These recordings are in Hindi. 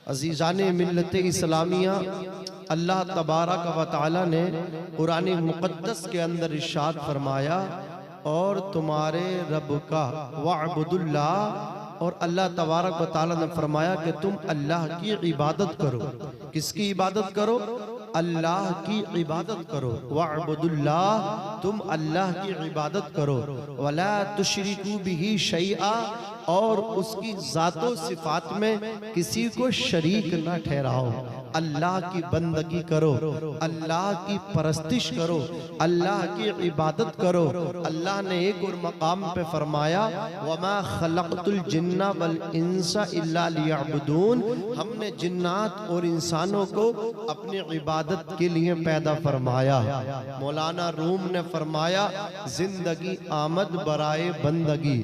अज़ीज़ान मिल्लत इस्लामिया, अल्लाह तबारक व तआला ने कुरान मुक़द्दस के अंदर इरशाद फरमाया, और तुम्हारे रब का वअबुदुल्लाह, और अल्लाह तबारक व तआला ने फरमाया कि तुम अल्लाह की इबादत करो। किसकी इबादत करो? अल्लाह की इबादत करो। वअबुदुल्लाह, तुम अल्लाह की इबादत करो। वला तुशरिकू बिही शैआ, और उसकी ज़ातो सिफात में किसी को शरीक न ठहराओ। अल्लाह की बंदगी करो, अल्लाह की परस्तिश करो, अल्लाह की इबादत करो। अल्लाह ने एक और मकाम पे फरमाया, वमा खलक़तुल जिन्ना वल इंसा इल्ला लियअबुदून, हमने जिन्नात और इंसानों को अपनी इबादत के लिए पैदा फरमाया। मौलाना रूम ने फरमाया, जिंदगी आमद बराए बंदगी,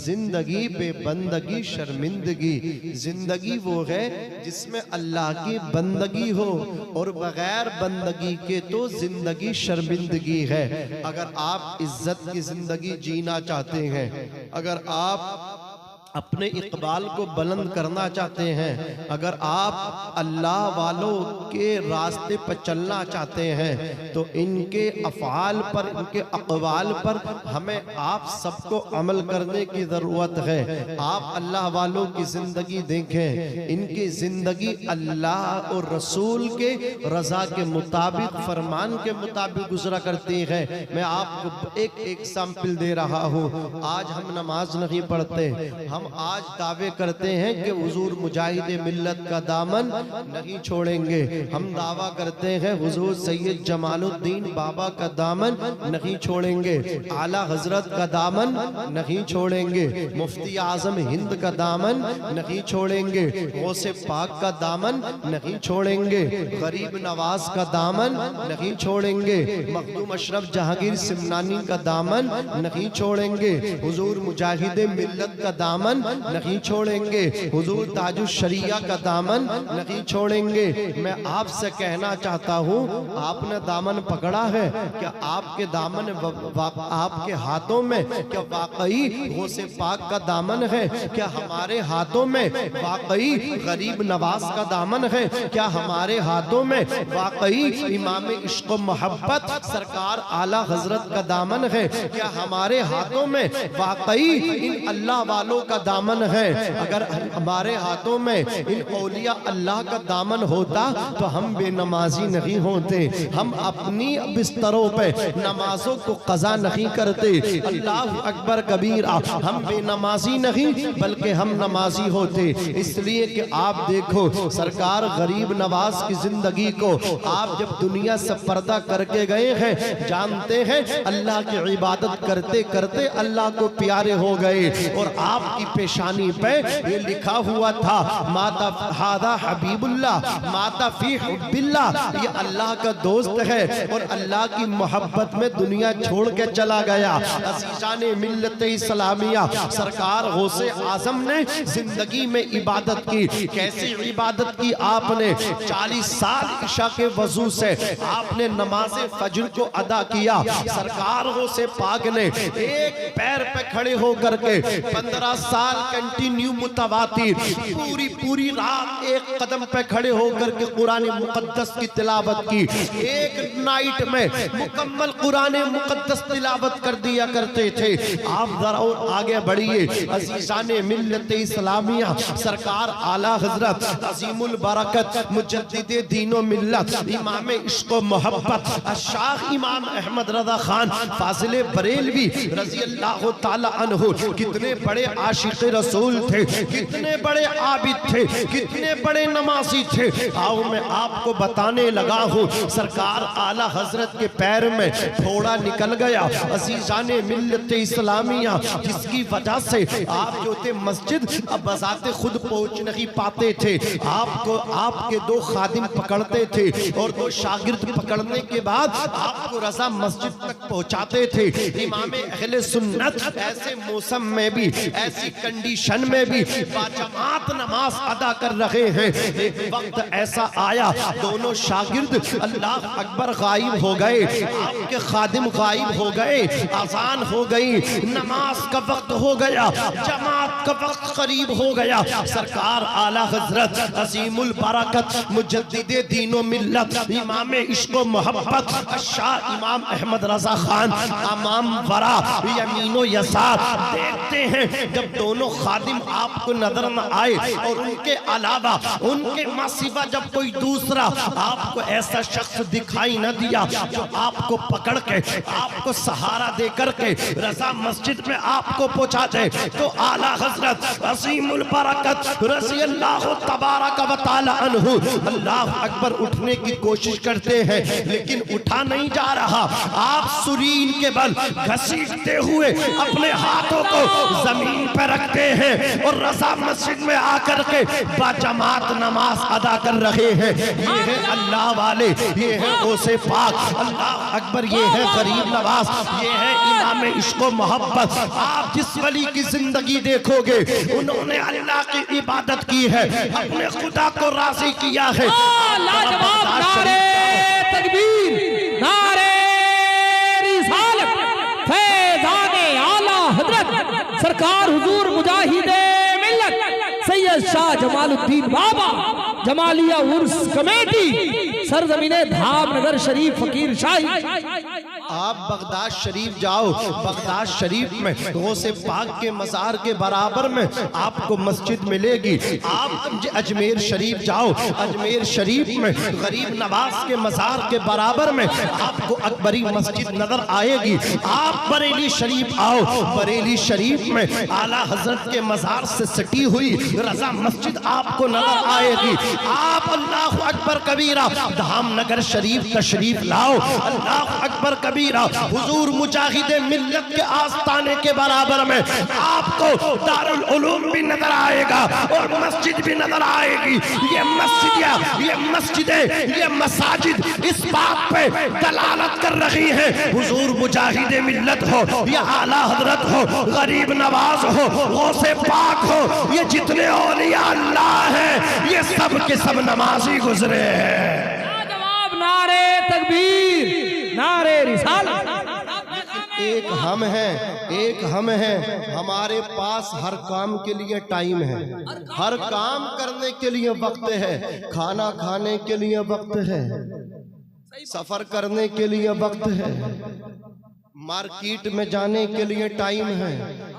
जिंदगी बेबंदगी शर्मिंदगी। जिंदगी वो है जिसमें अल्लाह की बंदगी हो, और बगैर बंदगी के तो जिंदगी शर्मिंदगी है। अगर आप इज्जत की जिंदगी जीना चाहते हैं, अगर आप अपने इकबाल को बुलंद करना चाहते हैं, अगर आप अल्लाह वालों के रास्ते पर चलना चाहते हैं, तो इनके अफ़आल पर, इनके अक़वाल पर हमें आप सबको अमल करने की ज़रूरत है। आप अल्लाह वालों की ज़िंदगी देखें, इनकी ज़िंदगी अल्लाह और रसूल के रज़ा के मुताबिक, फरमान के मुताबिक गुजरा करती है। मैं आपको एक एग्जाम्पल दे रहा हूँ। आज हम नमाज नहीं पढ़ते, हम आज दावे करते हैं कि हुजूर मुजाहिद मिल्लत का दामन नहीं छोड़ेंगे। हम दावा करते हैं हुजूर सैयद जमालुद्दीन बाबा का दामन नहीं छोड़ेंगे, आला हजरत का दामन नहीं छोड़ेंगे, मुफ्ती आजम हिंद का दामन नहीं छोड़ेंगे, गौसे पाक का दामन नहीं छोड़ेंगे, गरीब नवाज का दामन नहीं छोड़ेंगे, मखदूम अशरफ जहांगीर सिमनानी का दामन नहीं छोड़ेंगे, हुजूर मुजाहिद मिल्लत का दामन नहीं छोड़ेंगे, हुजूर ताजुल शरिया का दामन नहीं छोड़ेंगे। मैं आपसे कहना चाहता हूँ, आपने दामन पकड़ा है क्या? आपके दामन आपके हाथों में क्या वाकई गौसे पाक का दामन है? क्या हमारे हाथों में वाकई गरीब नवाज का दामन है? क्या हमारे हाथों में वाकई इमाम इश्क मोहब्बत सरकार आला हजरत का दामन है? क्या हमारे हाथों में वाकई इन अल्लाह वालों का दामन है? अगर हमारे हाथों में इन औलिया अल्लाह का दामन होता तो हम बेनमाजी नहीं होते, हम अपनी बिस्तरों पे नमाजों को कज़ा नहीं करते। अल्लाह अकबर कबीरा, हम बेनमाजी नहीं बल्कि हम नमाजी होते। इसलिए कि आप देखो, सरकार गरीब नवाज की जिंदगी को आप जब दुनिया से पर्दा करके गए हैं, जानते हैं अल्लाह की इबादत करते करते अल्लाह को प्यारे हो गए, और आपकी पेशानी पे ये लिखा हुआ था, माता हादा हबीबुल्लाह माता फी हुब्बिल्लाह, ये अल्लाह का दोस्त है और अल्लाह की मोहब्बत में दुनिया छोड़ के चला गया। अज़ीज़ान मिल्लत इस्लामिया, सरकार गौसे आज़म ने जिंदगी में इबादत की। कैसी इबादत की आपने? 40 साल इशा के वजू से आपने नमाज फज्र को अदा किया। सरकार गौसे पाक ने एक पैर पे खड़े होकर के 15 साल कंटिन्यू मुतवातिर पूरी रात एक कदम पे खड़े होकर के कुरान मुकद्दस की तिलावत की। एक नाइट में मुकम्मल कुरान मुकद्दस तिलावत कर दिया करते थे। आप जरा और आगे बढ़िए, अज़ीज़ान मिल्लत इस्लामिया, सरकार आला हजरत अज़ीमुल बरकत मुजद्दिद दीनो मिल्लत इमाम इश्क व मोहब्बत अशाख इमाम अहमद रज़ा खान फाजिल बरेलवी रज़ी अल्लाह ताला अन्हु कितने बड़े आशिक रसूल थे, कितने बड़े आबिद थे, कितने बड़े नमाजी थे। आओ मैं आपको बताने लगा हूँ, सरकार आला हजरत के पैर में थोड़ा निकल गया। अज़ीज़ान मिल्लत इस्लामिया, जिसकी वजह से आप जो थे मस्जिद अब बजाते खुद पहुँच नहीं पाते थे। आपको आपके 2 खादिम पकड़ते थे और 2 शागिर्द पकड़ने के बाद आपको रज़ा मस्जिद तक पहुँचाते थे। इमाम अहले सुन्नत ऐसे मौसम में भी, ऐसी कंडीशन में भी बाजमात नमाज अदा कर रहे हैं। एक वक्त ऐसा आया, दोनों शागिर्द अल्लाह अकबर गायब हो गए, आपके खादिम गायब हो गए, अजान हो गई, नमाज का वक्त हो गया, जमात का वक्त करीब हो गया। सरकार आला हजरत अजीमुल बरकत मुजद्दिदे दीनो मिल्लत इमाम इश्क़ मोहब्बत शाह इमाम अहमद रजा खान अमाम वरा यमीनो यसार देखते हैं, जब दोनों खादिम आपको नजर न आए और उनके अलावा उनके मासिवा जब कोई दूसरा आपको ऐसा शख्स दिखाई न दिया जो आपको पकड़ के आपको सहारा दे करके रजा मस्जिद में आपको पहुंचा दे, तो आला हजरत अजीमुल बरकत रज़ी अल्लाह तबारक व तआला अन्हु अल्लाह अकबर उठने की कोशिश करते हैं, लेकिन उठा नहीं जा रहा। आप सुरीन के बल घसीटते हुए अपने हाथों को जमीन पर रखते हैं और रजा मस्जिद में आकर के बाजमात नमाज अदा कर रहे हैं। ये है अल्लाह वाले, ये है गौसे पाक अल्लाह अकबर, ये है गरीब नवाज, ये है इमाम इश्क़ मोहब्बत। आप जिस वली की जिंदगी देखोगे उन्होंने अल्लाह की इबादत की है, अपने खुदा को राजी किया है। लाजवाब नारे तकबीर, नारे रिसालत, फैज़ाने आला हजरत सरकार हुजूर मुजाहिदे मिल्लत सैयद शाह जमालुद्दीन बाबा जमालिया उर्स कमेटी सरजमीने धामनगर शरीफ फकीर शाही। आप बगदाद शरीफ जाओ, बगदाद शरीफ में गौसे पाक के मज़ार के बराबर में आपको मस्जिद मिलेगी। आप अजमेर शरीफ जाओ, अजमेर शरीफ में गरीब नवाज के मज़ार के बराबर में आपको अकबरी मस्जिद नजर आएगी। आप बरेली शरीफ आओ, बरेली शरीफ में आला हजरत के मज़ार से सटी हुई रजा मस्जिद आपको नजर आएगी। आप अल्लाह अकबर कबीरा धामनगर शरीफ तशरीफ लाओ, अल्लाह अकबर कबीरा हुजूर मुजाहिदे मिल्लत के आस्ताने के बराबर में आपको दारुल उलूम भी नजर आएगा और मस्जिद भी नजर आएगी। ये मस्जिदिया, ये मस्जिदें, ये मसाजिद इस बात पे दलालत कर रही है, हुजूर मुजाहिदे मिल्लत हो या आला हजरत हो, गरीब नवाज हो, गौसे पाक हो, ये जितने औलिया अल्लाह है ये सब के सब नमाजी गुजरे हैं। जवाब नारे तकबीर, नारे रिसालत। एक हम हैं, एक हम हैं, हमारे पास हर काम के लिए टाइम है, हर काम करने के लिए वक्त है, खाना खाने के लिए वक्त है, सफर करने के लिए वक्त है, मार्केट में जाने के लिए टाइम है,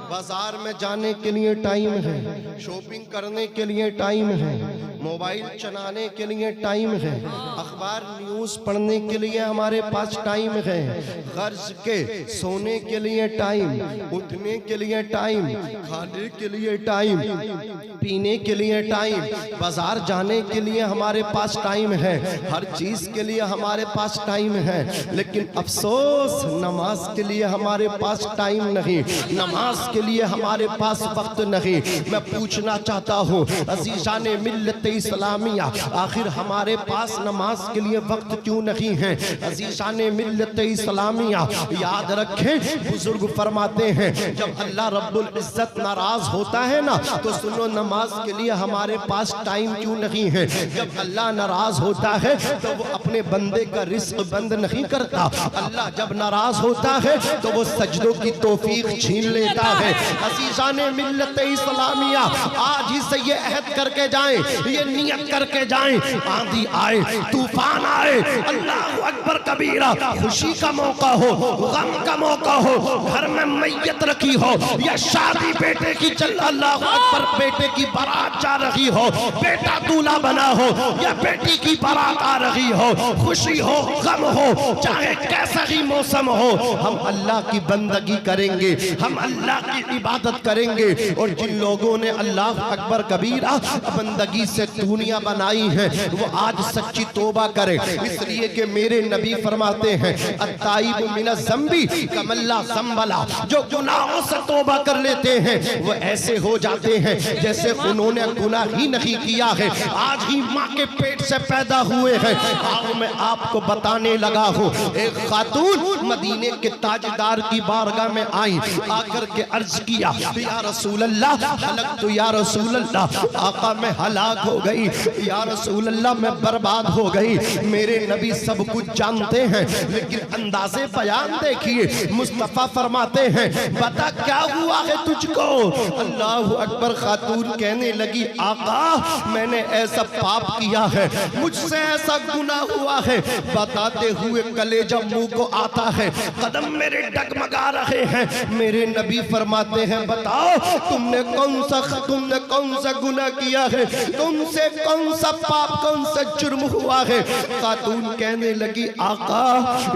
बाजार में जाने के लिए टाइम है, शॉपिंग करने के लिए टाइम है, मोबाइल चलाने के लिए टाइम है, अखबार न्यूज़ पढ़ने के लिए हमारे पास टाइम है, गर्ज के सोने के लिए टाइम, उठने के लिए टाइम, खाने के लिए टाइम, पीने के लिए टाइम, बाजार जाने के लिए हमारे पास टाइम है, हर चीज़ के लिए हमारे पास टाइम है। लेकिन अफसोस नमाज के लिए हमारे पास टाइम नहीं, नमाज के लिए हमारे पास वक्त नहीं। मैं पूछना चाहता हूँ अजीज़ान मिल्लत इस्लामिया, आखिर हमारे पास नमाज के लिए वक्त क्यों नहीं है? अजीज़ान मिल्लत इस्लामिया याद रखें, बुजुर्ग फरमाते हैं जब अल्लाह रब्बुल इज्जत नाराज होता है ना, तो सुनो नमाज के लिए हमारे पास टाइम क्यों नहीं है? जब अल्लाह नाराज होता है तो वो अपने बंदे का रिस्क बंद नहीं करता। अल्लाह जब नाराज होता है तो वो सजदों की तौफीक छीन लेता है। अजीज़ान मिल्लत इस्लामिया आज ही से ये अहद करके जाएं, ये नियत करके जाएं, आंधी आए तूफान आए, अल्लाह अकबर कबीरा, खुशी का मौका हो, गम का मौका हो, घर में मैयत रखी हो या शादी बेटे की चल, अल्लाह अकबर बेटे की बारात जा रही हो, बेटा दूल्हा बना हो या बेटी की बारात आ रही हो, खुशी हो गम हो, चाहे कैसा ही मौसम हो, हम अल्लाह की बंदगी करेंगे, हम अल्लाह की इबादत करेंगे। और जिन लोगों ने अल्लाह अकबर कबीरा बंदगी से दुनिया बनाई है वो आज सच्ची तौबा करे, इसलिए कि मेरे नबी फरमाते हैं अत्ताइब मिन ज़ंबी कमल्ला ज़ंबला, जो गुनाहों से तौबा कर लेते हैं वो ऐसे हो जाते हैं जैसे उन्होंने गुनाह ही नहीं किया है, आज ही माँ के पेट से पैदा हुए हैं। आओ मैं आपको बताने लगा हूँ, एक खातून मदीने के ताजदार की बारगाह में आई, आकर के अर्ज किया या रसूल अल्लाह हलकतु या रसूल अल्लाह, आका मैं हलाक हो गई, या रसूल अल्लाह मैं बर्बाद हो गई। मेरे नबी सब कुछ जानते हैं लेकिन अंदाज़े बयान देखिए, मुस्तफ़ा फरमाते हैं बता क्या हुआ है तुझको। अल्लाह अकबर। खातून कहने लगी आका मैंने ऐसा पाप किया है, मुझसे ऐसा गुनाह हुआ है, बताते हुए कलेजा मुंह को आता है, कदम मेरे डगमगा रहे हैं। मेरे नबी फरमाते हैं बताओ तुमने कौन सा गुनाह किया है, तुमसे कौन सा पाप कौन सा जुर्म हुआ है। खातून कहने लगी आका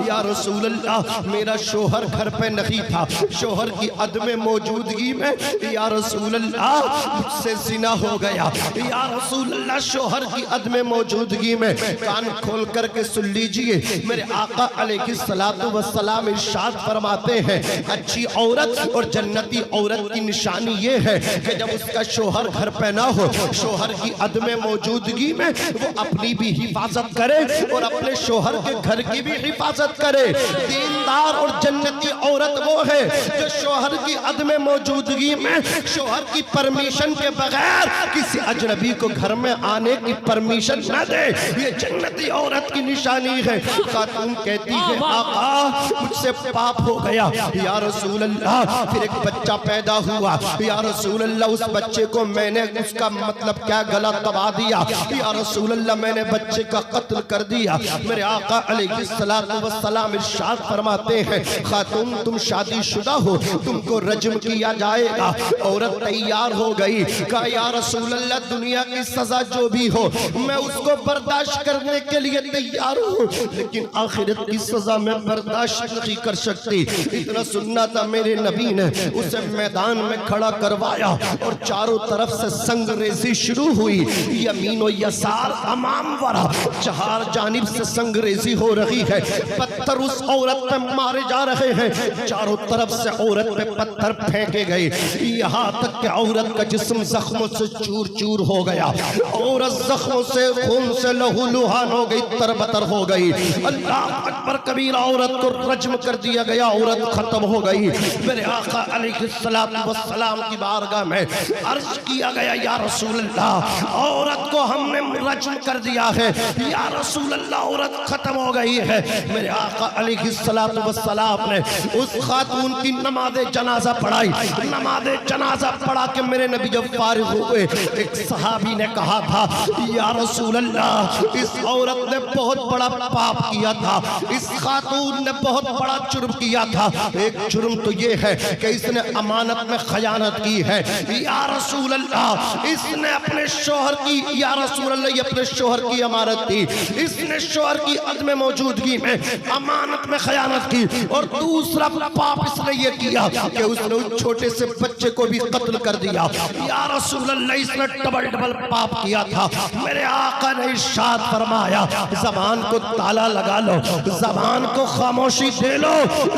या रसूल अल्लाह मेरा शोहर घर पे नहीं था, शोहर की अदम मौजूदगी में या रसूल अल्लाह मुझसे ज़िना हो गया, या रसूल अल्लाह शोहर की अदम मौजूदगी में। कान खोल करके सुन लीजिए, मेरे आका अलैहिस्सलातु वस्सलाम इरशाद फरमाते हैं अच्छी औरत और जन्नती औरत की निशानी ये है कि जब उसका शोहर घर पे ना हो, शोहर की अदम मौजूदगी में वो अपनी भी हिफाजत करे और अपने शोहर के घर की भी हिफाजत करे। दीनदार और जन्नती औरत वो है जो शोहर की अदम मौजूदगी में शोहर की परमिशन के बगैर किसी अजनबी को घर में आने की परमिशन न दे, ये जन्नती औरत की निशानी है। खातून कहती है आका मुझसे पाप हो गया या रसूल अल्लाह, फिर एक बच्चा पैदा हुआ या रसूल अल्लाह, उस बच्चे को मैंने उसका मतलब क्या गला दबा दिया या रसूल अल्लाह, मैंने बच्चे का कत्ल कर दिया। मेरे आका अलैहिस्सलातु वस्सलाम इरशाद फरमाते हैं खातून तुम शादीशुदा हो, तुमको रज्म किया जाएगा। औरत तैयार हो गई, कहा या रसूल अल्लाह दुनिया की सजा जो भी हो मैं उसको बर्दाश्त करने के लिए तैयार हूँ, लेकिन आखिरत की सजा मैं बर्दाश्त नहीं कर सकती। इतना सुनना था, मेरे नबी ने उसे मैदान में खड़ा करवाया और चारों तरफ से संगरेजी शुरू हुई, यमीनो यसार अमाम वरा, चार जानिब से संगरेजी हो रही है, पत्थर उस औरत पे मारे जा रहे हैं, चारों तरफ से औरत पे पत्थर फेंके गए, यहाँ तक कि औरत का जिस्म जख्मों से चूर चूर हो गया, औरत जख्मों से खून से लहूलुहान हो गई, तरबतर हो गई। अल्लाह अकबर कबीरा, औरत को रज्म कर दिया गया, औरत खत्म हो गई। मेरे आका अलैहिस्सलातु वस्सलाम की बारगाह में अर्ज किया गया या रसूल अल्लाह औरत को हमने रज्म कर दिया है, या रसूल अल्लाह औरत खत्म हो गई है। मेरे आका अलैहिस्सलातु वस्सलाम ने उस खातून की नमाज़े जनाजा पढ़ाई, नमाज़े जनाजा पढ़ा के मेरे नबी जब फारिग हुए, एक सहाबी ने कहा था या रसूल अल्लाह इस औरत ने बहुत बड़ा पाप किया था, इस खातून ने बहुत बड़ा जुर्म किया था। एक जुर्म तो ये है कि इसने अमानत में खयानत की है, या रसूल अल्लाह इसने अपने शोहर की, या रसूल अल्लाह ये अपने शोहर की अमानत थी, इसने शोहर की अदम मौजूदगी में अमानत में खयानत की। और दूसरा पाप इसने ये किया कि उसने उस छोटे से बच्चे को भी कत्ल कर दिया। या रसूल अल्लाह इसने डबल डबल पाप किया था। मेरे आका ने इरशाद फरमाया ज़बान को ताला लगा लो, ज़बान को खामोशी दे लो,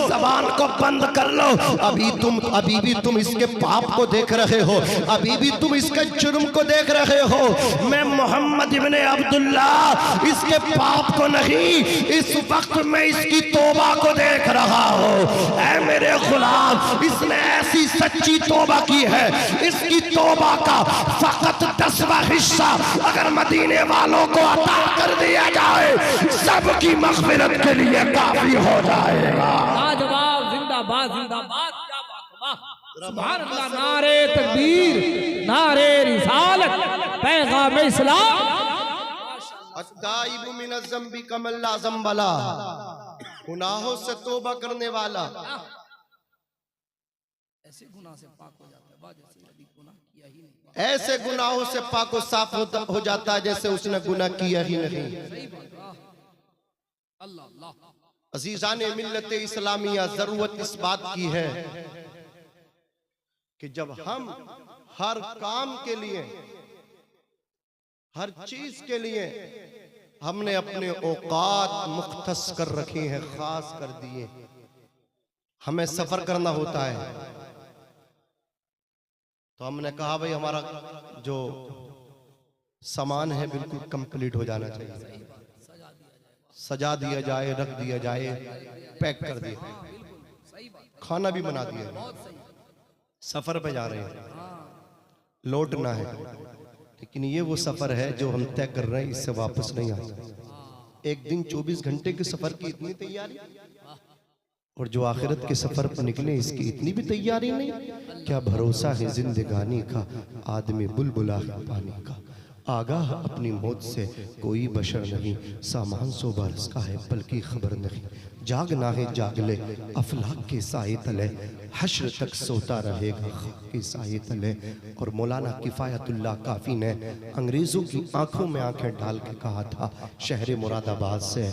ज़बान को बंद कर लो। अभी भी तुम इसके पाप को देख रहे हो, अभी भी तुम इसके जुर्म को देख रहे हो। मैं मोहम्मद इब्ने अब्दुल्ला इसके पाप को नहीं, इस वक्त मैं इसकी तौबा को देख रहा हूँ। ऐ मेरे गुलाम, इसने ऐसी सच्ची तौबा की है, इसकी तौबा का फकत 10वां हिस्सा अगर मदीने वालों को अता कर दिया जाए, सबकी मग़फ़िरत के लिए काफी हो जाएगा। लाजवाब, जिंदाबाद जिंदाबाद, क्या बात, वाह सुभान अल्लाह, नारे तकबीर, नारे रिसालत, पैगाम इस्लाम। अत्ताइबु मिन ज़ंबि कमल्ला ज़ंबला, गुनाहों से तौबा करने वाला ऐसे गुनाह से पाक हो जाता है, बाद जैसे कभी गुनाह किया ही नहीं, ऐसे गुनाहों से पाक व साफ हो जाता है जैसे उसने गुनाह किया ही नहीं। अल्लाह अल्लाह। अज़ीज़ाने मिल्लत इस्लामिया, जरूरत इस बात की है कि जब हम हर काम के लिए, हर चीज के लिए हमने अपने औकात मुख्तस कर रखे हैं, खास कर दिए। हमें सफर करना होता है तो हमने कहा भाई हमारा जो सामान है बिल्कुल कंप्लीट हो जाना चाहिए, सजा दिया जाए, रख दिया जाए, पैक कर दिया, खाना भी बना दिया। सफर पे जा रहे हैं, लौटना है, लेकिन ये वो सफर है जो हम तय कर रहे हैं, इससे वापस नहीं आ सकते। एक दिन 24 घंटे के सफर की इतनी तैयारी, और जो आखिरत के सफर पर निकले इसकी इतनी भी तैयारी नहीं। क्या भरोसा है जिंदगानी का, आदमी बुलबुला है पानी का। आगाह अपनी मौत से कोई बशर नहीं, सामान 100 बरस का है पल की खबर नहीं। जागना है जाग ले अफलाक के साए तले, हश्र तक सोता रहेगा खाक के साए तले। और मौलाना किफायतुल्लाह काफी ने अंग्रेजों की आंखों में आंखें डाल के कहा था शहर मुरादाबाद से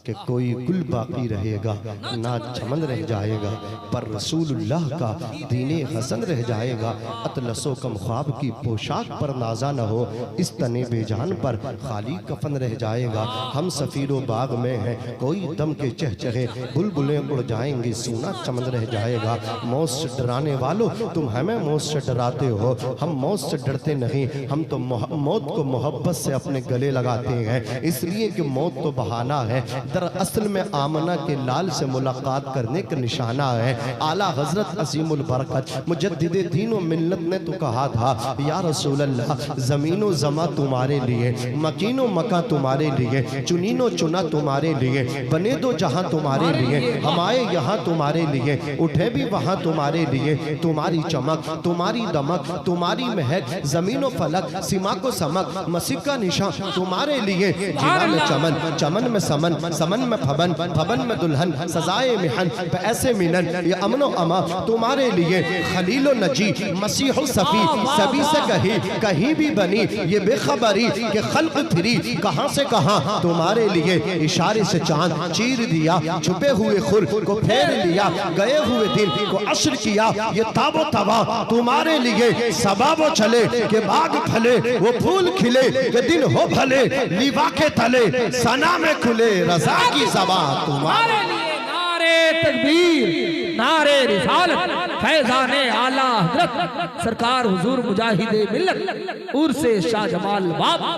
कि कोई गुल बाकी रहेगा ना चमन रह जाएगा, पर रसूलुल्लाह का दीने हसन रह जाएगा। अतलसो कम ख्वाब की पोशाक पर नाजा न हो, इस तने बेजान पर खाली कफन रह जाएगा। हम सफीरो बाग में हैं, कोई दम के चहचहे, बुलबुलें उड़ जाएंगी, सूना चमन रह जाएगा। मौत से डराने वालों तुम हमें मौत से डराते हो, हम मौत से डरते नहीं, हम तो मौत को मोहब्बत से अपने गले लगाते हैं, इसलिए कि मौत तो बहाना है, दरअसल में आमना के लाल से मुलाकात करने का निशाना है। आला हजरत असीमुल बरकत मुजद्दिदे दीन व मिल्लत ने तो कहा था या रसूल अल्लाह, ज़मीनो ज़मा तुम्हारे लिए, मकीनो मका तुम्हारे लिए, चुनीनो चुना तुम्हारे लिए, बने दो जहां तुम्हारे लिए, हम आए यहाँ तुम्हारे लिए, उठे भी वहाँ तुम्हारे लिए। तुम्हारी चमक, तुम्हारी दमक, तुम्हारी महक, जमीनो फलक, सीमा को समक, मसीह का निशान तुम्हारे लिए। जिना में चमन, चमन में समन, समन में फबन, फबन में दुल्हन, सजाए मिहन, ऐसे मिलन, ये अमनो अमा तुम्हारे लिए। खलीलो नजी मसीह सफी, सभी से कहीं भी बनी ये बेखबरी के खल्क फिरी, कहां से कहां तुम्हारे लिए। इशारे से चांद चीर दिया, छुपे हुए खुर को फेर लिया, गए हुए दिन को अश्र किया, ये ताबो तवा तुम्हारे लिए। सबाबो चले के बाग फले, वो फूल खिले के दिन हो भले, लिवा के तले सना में खुले, रजा की ज़बां तुम्हारे लिए। नारे तकबीर, नारे रिसालत, फैज़ाने आला हज़रत सरकार हुजूर मुजाहिदे मिल्लत उर्से शाह जमाल बाबा।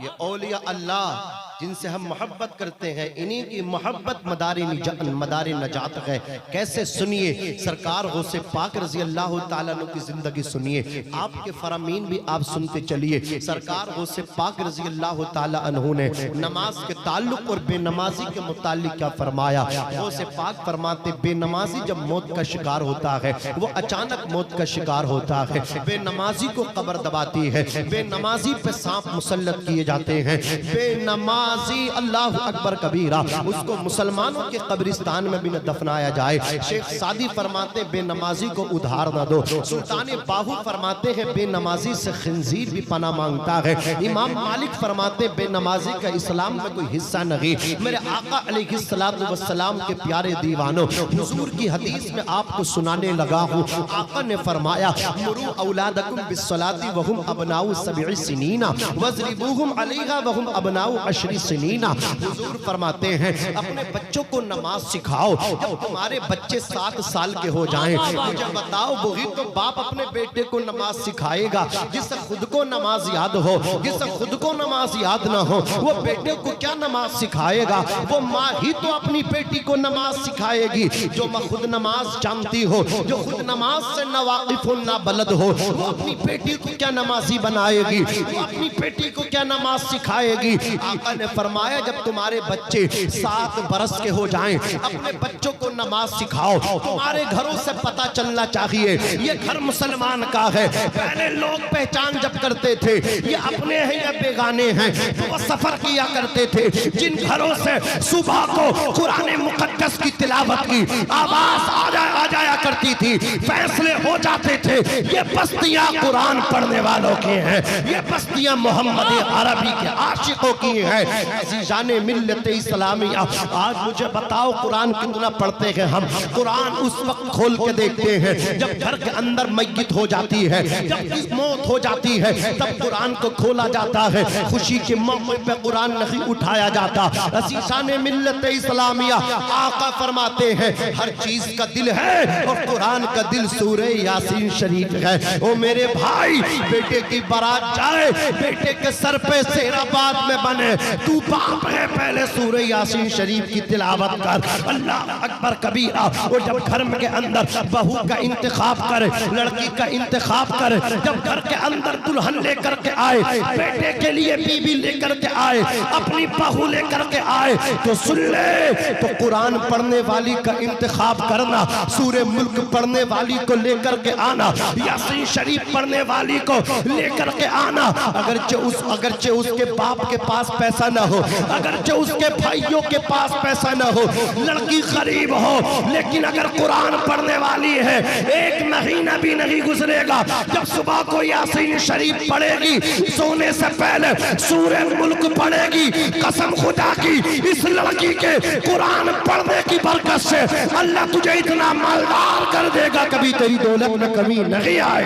ये औलिया अल्लाह जिनसे हम मोहब्बत करते हैं, इन्हीं की मोहब्बत मदारी नजात है। कैसे सुनिए सरकार गौसे पाक रजी अल्लाह ताला अन्हु की जिंदगी सुनिए, आपके फरामीन भी आप सुनते चलिए। सरकार गौसे पाक रजी अल्लाह ताला अन्हु ने नमाज के ताल्लुक और बेनमाजी के मुतालिक क्या फरमाया। गौसे पाक फरमाते बेनमाजी जब मौत का शिकार होता है, वो अचानक मौत का शिकार होता है, बेनमाजी को कब्र दबाती है, बेनमाजी पे सांप मुसल्लत किए जाते हैं, बेनमाजी अल्लाह अकबर कबीरा उसको मुसलमानों के कब्रिस्तान में भी न दफनाया जाए। शेख सादी फरमाते बेनमाजी को उधार न दो। सुल्तान बाहू फरमाते हैं बेनमाजी से खिंजीर भी पना मांगता है। इमाम मालिक फरमाते बेनमाजी का इस्लाम में कोई हिस्सा नहीं। मेरे आका अलैहिस्सलातु वस्सलाम के प्यारे दीवानों, हुजूर की हदीस में आपको सुनाने लगा हूँ। आका ने फरमाया मुरू औलादकुम बिस्सलाति वहुम अबनाउ सब'i सिनीना वज़रिबूहुम अलैहा वहुम अबनाउ अशरी सिनीना। हुजूर फरमाते हैं अपने बच्चों को नमाज सिखाओ, जब तुम्हारे बच्चे 7 साल के हो जाएं, मुझे बताओ वही तो बाप अपने बेटे को नमाज सिखाएगा जिससे खुद को नमाज याद हो। जिससे खुद को नमाज याद ना हो वो बेटे को क्या नमाज सिखाएगा। वो माँ ही तो अपनी बेटी को नमाज सिखाएगी। जो माँ खुद नमाज जानती हो, जो खुद नमाज से नवाकिफ ना बलद हो, वो अपनी बेटी को क्या नमाजी बनाएगी, वो अपनी बेटी को क्या नमाज सिखाएगी। आका ने फरमाया जब तुम्हारे बच्चे 7 बरस के हो जाएं, अपने बच्चों को नमाज सिखाओ। तुम्हारे घरों से पता चलना चाहिए ये घर मुसलमान का है। पहले लोग पहचान जब करते थे ये अपने हैं या बेगाने हैं, तो वो सफर किया करते थे। जिन घरों से सुबह को कुरान मुकद्दस की तिलावत की आवाज आ जाया करती थी, फैसले हो जाते थे ये बस्तियां कुरान पढ़ने वालों की हैं, ये बस्तियां मोहम्मद अरबी के आशिकों की हैं। अज़ीज़ाने मिल्लत इस्लामिया, आज मुझे बताओ कुरान कितना पढ़ते हैं हम? कुरान उस वक्त खोल के देखते हैं जब घर के अंदर मय्यत हो जाती है, जब मौत हो जाती है, तब कुरान को खोला जाता है। खुशी के मौके पे कुरान नहीं उठाया जाता। अज़ीज़ाने मिल्लत इस्लामिया, आका फरमाते हैं हर चीज का दिल है और कुरान का दिल सूरे यासीन शरीफ है। ओ मेरे भाई, बेटे की बारात जाए, बेटे के सर पे सेराबाद में बने, तू बाप है, पहले सूरे यासीन शरीफ की तिलावत कर। अल्लाह अकबर कबीरा। और जब घर के अंदर बहू का इंतखाब करे, लड़की का इंतखाब करे, जब घर के अंदर दुल्हन लेकर के आए, बेटे के लिए बीबी लेकर के आए, अपनी बहू लेकर के आए, तो सुन ले, तो कुरान पढ़ने वाली का इंतखाब करना, सूरे मुल्क पढ़ने वाली को लेकर के आना, यासीन शरीफ पढ़ने वाली को लेकर के आना। अगरचे उसके बाप के पास पैसा ना हो, अगरचे उसके भाइयों के पास पैसा ना हो, लड़की गरीब हो, लेकिन अगर कुरान पढ़ने वाली है, एक महीना भी नहीं गुजरेगा जब सुबह को यासीन शरीफ पढ़ेगी, सोने से पहले सूरे मुल्क पढ़ेगी। कसम खुदा की, इस लड़की के कुरान पढ़ने की बरकत से अल्लाह तुझे इतना मालदार कर देगा, कभी तेरी दौलत में कमी नहीं आए।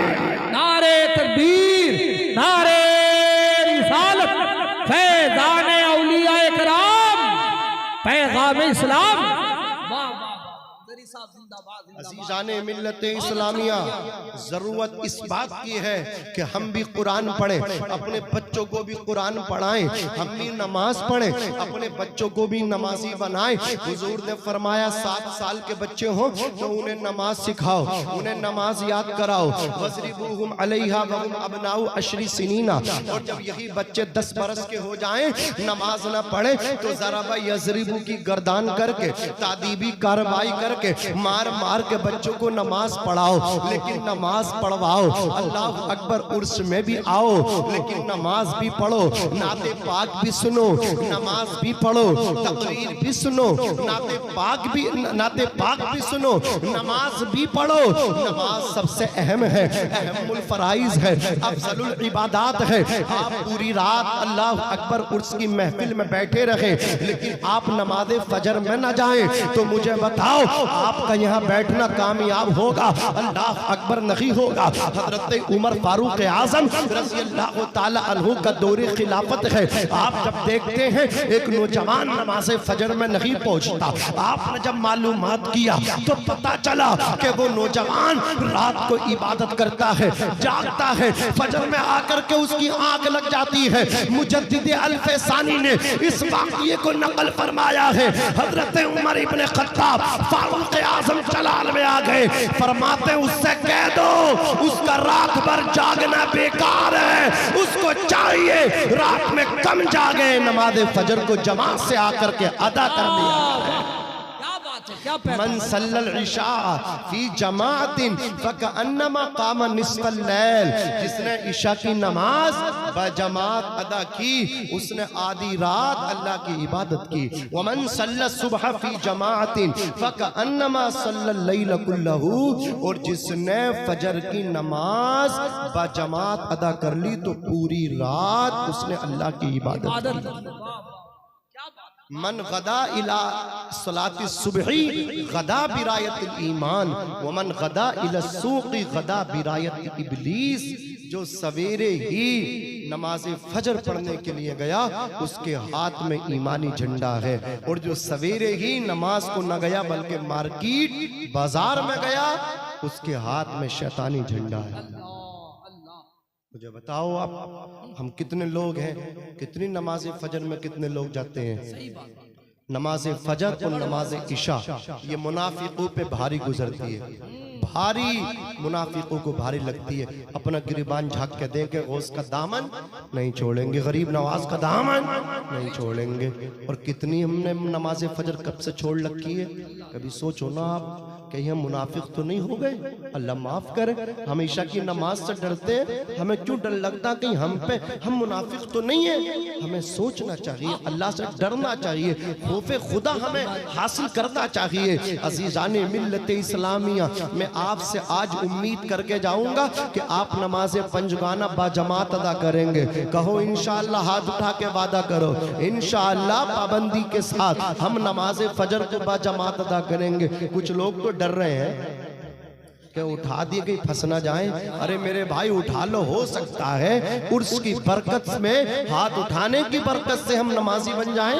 नारे तकबीर, नारे रिसालत, फैज़ाने औलिया इकराम, पैगाम इस्लाम। अज़ीज़ाने मिल्लत इस्लामिया, जरूरत इस बात की है कि हम भी कुरान पढ़ें, अपने बच्चों को भी कुरान पढ़ाएं, हम भी नमाज पढ़ें, अपने बच्चों को भी नमाजी बनाएं। हुजूर ने फरमाया 7 साल के बच्चे हों तो उन्हें नमाज सिखाओ, उन्हें नमाज याद कराओ। वज़रिबूहुम अलैहा वहुम अबनाउ अशरी सिनीना। और जब यही बच्चे 10 बरस के हो जाएं, नमाज न पढ़े, तो ज़राबा यज़रिबू की गर्दान करके, तादीबी कार्रवाई करके, मार मार के बच्चों को नमाज पढ़ाओ, लेकिन नमाज पढ़वाओ। अल्लाह अकबर, उर्स में भी आओ, लेकिन नमाज भी पढ़ो, नाते पाक भी सुनो, नमाज भी पढ़ो, तकरीर भी सुनो, नाते पाक भी सुनो, नमाज भी पढ़ो। नमाज सबसे अहम है, अहमुल फराइज है, अफजलुल इबादात है। आप पूरी रात अल्लाह अकबर उर्स की महफिल में बैठे रहे, लेकिन आप नमाज फजर में न जाएं, तो मुझे बताओ आपका यहाँ बैठना कामयाब होगा? अल्लाह अकबर नहीं होगा। हजरत उमर फारूक आजम रज़ी अल्लाह ताला अन्हु का दौरे खिलाफत है। आप जब देखते हैं एक नौजवान नमाज फजर में नहीं पहुंचता, आपने जब मालूमात किया तो पता चला कि वो नौजवान रात को इबादत करता है, जागता है, फजर में आकर के उसकी आंख लग जाती है। मुजद्दिद अल-फसानी ने इस वाक़ये को नकल फरमाया है। हजरत उमर इब्न खत्ताब फारूक आजम जलाल में आ गए, फरमाते उससे कह दो उसका रात भर जागना बेकार है, उसको चाहिए रात में कम जागे, नमाज फजर को जमात से आकर के अदा कर लिया। मन सल्लल इशा फी जमातिन फकअन्नमा काम निस्फल लैल, जिसने इशा की नमाज बजमात अदा की, उसने आधी रात अल्लाह की इबादत की। वमन सल्ला सुबह फी जमातिन फकअन्नमा सल्लल लैल कुल्लहू, और जिसने फजर की नमाज बजमात अदा कर ली तो पूरी रात उसने अल्लाह की इबादत की। मन गदा इला सलाति सुबही गदा बिरायत ईमान, वमन गदा इला सूक़ी गदा बिरायत इबलीस, जो सवेरे ही नमाज फजर पढ़ने के लिए गया उसके हाथ में ईमानी झंडा है, और जो सवेरे ही नमाज को न गया बल्कि मार्केट बाजार में गया उसके हाथ में शैतानी झंडा है। मुझे बताओ आप, हम कितने लोग हैं, कितनी नमाज फजर में कितने लोग जाते हैं? नमाज फजर और नमाज इशा ये मुनाफिकों पे भारी गुजरती है, भारी मुनाफिकों को भारी लगती है। अपना गिरबान झाँक के देंगे, गौस का दामन नहीं छोड़ेंगे, गरीब नवाज का दामन नहीं छोड़ेंगे। और कितनी हमने नमाज फजर कब से छोड़ रखी है, कभी सोचो ना आप। कहीं हम मुनाफिक तो नहीं हो गए? अल्लाह माफ करे। हमेशा की नमाज से डरते हैं, हमें क्यों डर लगता कहीं हम मुनाफिक तो नहीं है? हमें सोचना चाहिए, अल्लाह से डरना चाहिए, खौफे खुदा हमें हासिल करना चाहिए। अजीजाने मिल्लत इस्लामिया, मैं आपसे आज उम्मीद करके जाऊंगा कि आप नमाज पंजगाना बाजमात अदा करेंगे। कहो इंशाअल्लाह, हाथ उठा के वादा करो इंशाअल्लाह पाबंदी के साथ हम नमाज फजर को बाजमात अदा करेंगे। कुछ लोग तो डर रहे हैं कि उठा दिए कहीं फंस ना जाए। अरे मेरे भाई उठा लो, हो सकता है उर्स की बरकत में, हाथ उठाने की बरकत से हम नमाजी बन जाएं।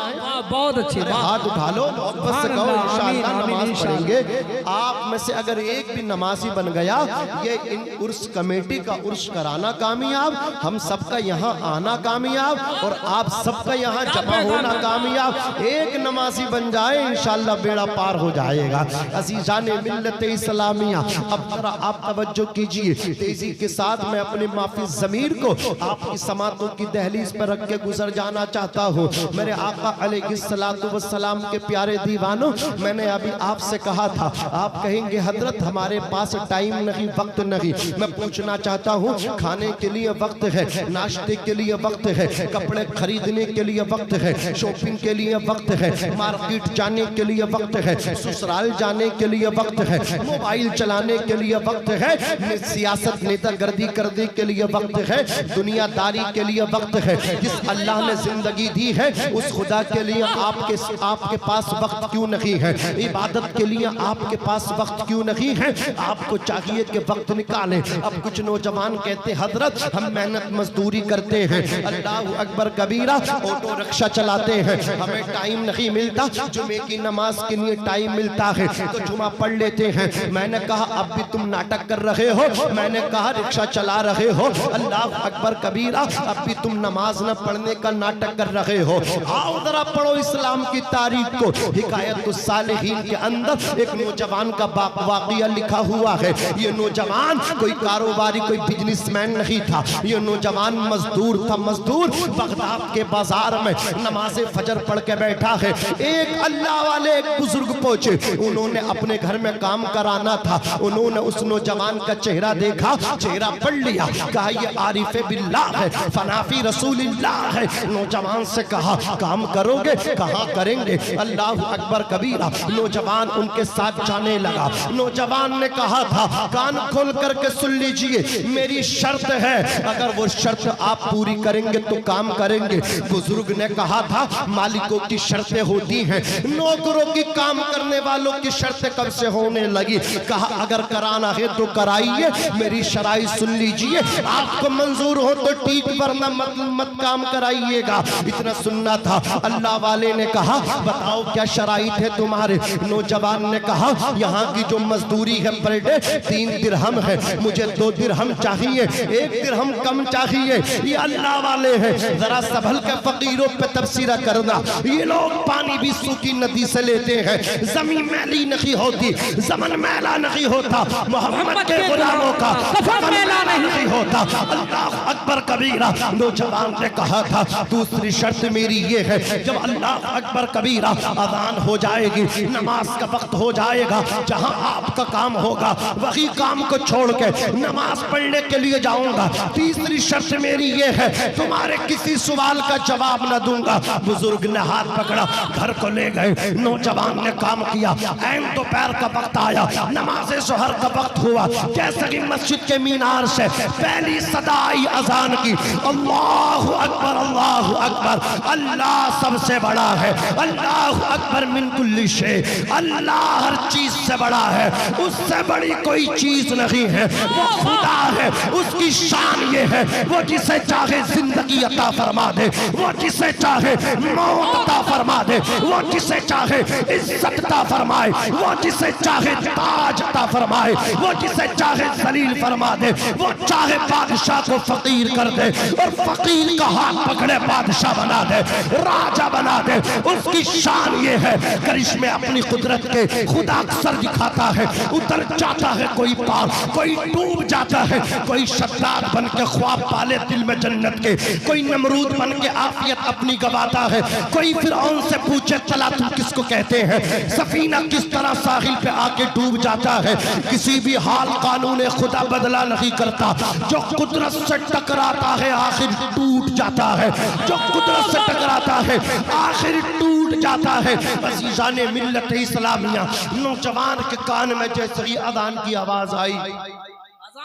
बहुत अच्छी बात। हाथ उठा लो, मोहब्बत से कहो इंशाअल्लाह नमाज पढ़ेंगे। आप में से अगर एक भी नमाजी बन गया, ये इन उर्स कमेटी का उर्स कराना कामयाब, हम सबका यहाँ आना कामयाब और आप सबका यहाँ जमा होना कामयाब। एक नमाजी बन जाए इंशाअल्लाह बेड़ा पार हो जाएगा। अजीजाने मिल्लत इस्लामिया, अब जरा आप तवज्जो कीजिए तेजी के साथ। मैं अपनी माफी ज़मीर को आपकी समातों की दहलीज पर रख के गुजर जाना चाहता हूँ। मेरे आका अलैहिस्सलातु वस्सलाम के प्यारे दीवानों, मैंने अभी आपसे कहा था, आप कहेंगे हजरत हमारे पास टाइम नहीं, वक्त नहीं। मैं पूछना चाहता हूँ, खाने के लिए वक्त है, नाश्ते के लिए वक्त है, कपड़े खरीदने के लिए वक्त है, शॉपिंग के लिए वक्त है, मार्केट जाने के लिए वक्त है, ससुराल जाने के लिए वक्त है, मोबाइल चलाने के लिए वक्त है, सियासत नेतागर्दी करने के लिए वक्त है, दुनियादारी के लिए वक्त है। जिस अल्लाह ने जिंदगी दी है उस खुदा के लिए आपके पास वक्त क्यों नहीं है? इबादत के लिए आपके पास वक्त क्यों नहीं है? आपको चाहिए कि वक्त निकालें। अब कुछ नौजवान कहते हजरत हम मेहनत मजदूरी करते हैं, अल्लाह अकबर कबीरा, ऑटो रिक्शा चलाते हैं, हमें टाइम नहीं मिलता, जुमे की नमाज के लिए टाइम मिलता है तो जुमा पढ़ लेते हैं। मैंने कहा अब भी तुम नाटक कर रहे हो, मैंने कहा रिक्शा चला रहे हो, अल्लाह अकबर कबीरा, अब भी तुम नमाज न पढ़ने का नाटक कर रहे हो। आओ जरा पढ़ो इस्लाम की तारीख को। हिकायत सालिहीन के अंदर एक नौजवान का वाक़िया लिखा हुआ है। ये नौजवान कोई कारोबारी, कोई बिजनेसमैन नहीं था, ये नौजवान मजदूर था। मजदूर बगदाद के बाजार में नमाज फजर पढ़ के बैठा है। एक अल्लाह वाले एक बुजुर्ग पहुंचे, उन्होंने अपने घर में काम कराना था। उन्होंने उस नौजवान का चेहरा देखा, चेहरा पढ़ लिया, कहा ये आरिफ बिल्लाह है, फनाफी रसूलिल्लाह है। नौजवान से कहा काम करोगे? कहाँ करेंगे? अल्लाह अकबर कबीरा। नौजवान उनके साथ जाने लगा। नौजवान ने कहा था कान खोल करके सुन लीजिए, मेरी शर्त है, अगर वो शर्त आप पूरी करेंगे तो काम करेंगे। बुजुर्ग ने कहा था मालिकों की शर्तें होती हैं, नौकरों की, काम करने वालों की शर्तें कब से होने लगी? कहा अगर कराना है तो कराइए, मेरी शराइत सुन लीजिए, आपको मंजूर हो तो ठीक, वरना मत काम कराइएगा। इतना सुनना था। अल्लाह वाले ने कहा बताओ क्या शराइत है तुम्हारे? नौजवान ने कहा यहाँ की जो मजदूरी है पर डे 3 दिरहम है, मुझे 2 दिरहम चाहिए, 1 दिरहम कम चाहिए। ये अल्लाह वाले हैं, जरा संभल के फकीरों पे तबसीरा करना। ये लोग पानी भी सूखी नदी से लेते हैं, जमीन मैली नहीं होती, जमन मैला नहीं होता, मोहम्मद के गुलामों का कफन मैला नहीं होता। अल्लाह अकबर कबीरा। नौजवान ने कहा था दूसरी शर्त मेरी ये है, जब अल्लाह अकबर कबीरा अजान हो जाएगी, नमाज का वक्त हो जाएगा, जहां आपका काम होगा वही काम को छोड़ के नमाज पढ़ने के लिए जाऊंगा। तीसरी शर्त मेरी ये है, तुम्हारे किसी सवाल का जवाब न दूंगा। बुजुर्ग ने हाथ पकड़ा, घर को ले गए। नौजवान ने काम किया। ऐन दोपहर का वक्त आया, नमाज ज़ोहर का वक्त हुआ। जैसे कि मस्जिद के मीनार से पहली सदा आई अजान की, अल्लाह अकबर, अल्लाह अकबर, अल्लाह सबसे बड़ा है, अल्लाह अकबर मिन कुल्ली शै, अल्लाह हर चीज से बड़ा है, उससे बड़ी कोई चीज नहीं है, वो खुदा है। उसकी शान ये है, वो जिसे चाहे जिंदगी अता फरमा दे, वो जिसे चाहे मौत अता फरमा दे, वो जिसे चाहे इज्जत अता फरमाए, वो जिसे चाहे ताज अता फरमाए, वो जिसे चाहे जलील फरमा दे, वो चाहे बादशाह को फकीर फकीर कर दे और फकीर का हाथ पकड़े बादशाह बना दे, राजा बना दे। उसकी शान ये है, करिश्मे अपनी कुदरत के खुदा अक्सर दिखाता है। उतर जाता है कोई पार, कोई डूब जाता है, कोई शद्दाद बन के ख्वाब पाले दिल में जन्नत के, कोई नमरूद बन के आफियत अपनी गवाता है, कोई फिरौन से पूछे चला तुम किसको कहते हैं, सफीना किस तरह साहिल पे आके डूब जाता है। किसी भी हाल कानून खुदा बदला नहीं करता, जो कुदरत से टकराता है आखिर टूट जाता है, जो कुदरत से टकराता है आखिर टूट जाता है। अज़ीज़ाने मिल्लत इस्लामिया, नौजवान के कान में जैसे ही अजान की आवाज आई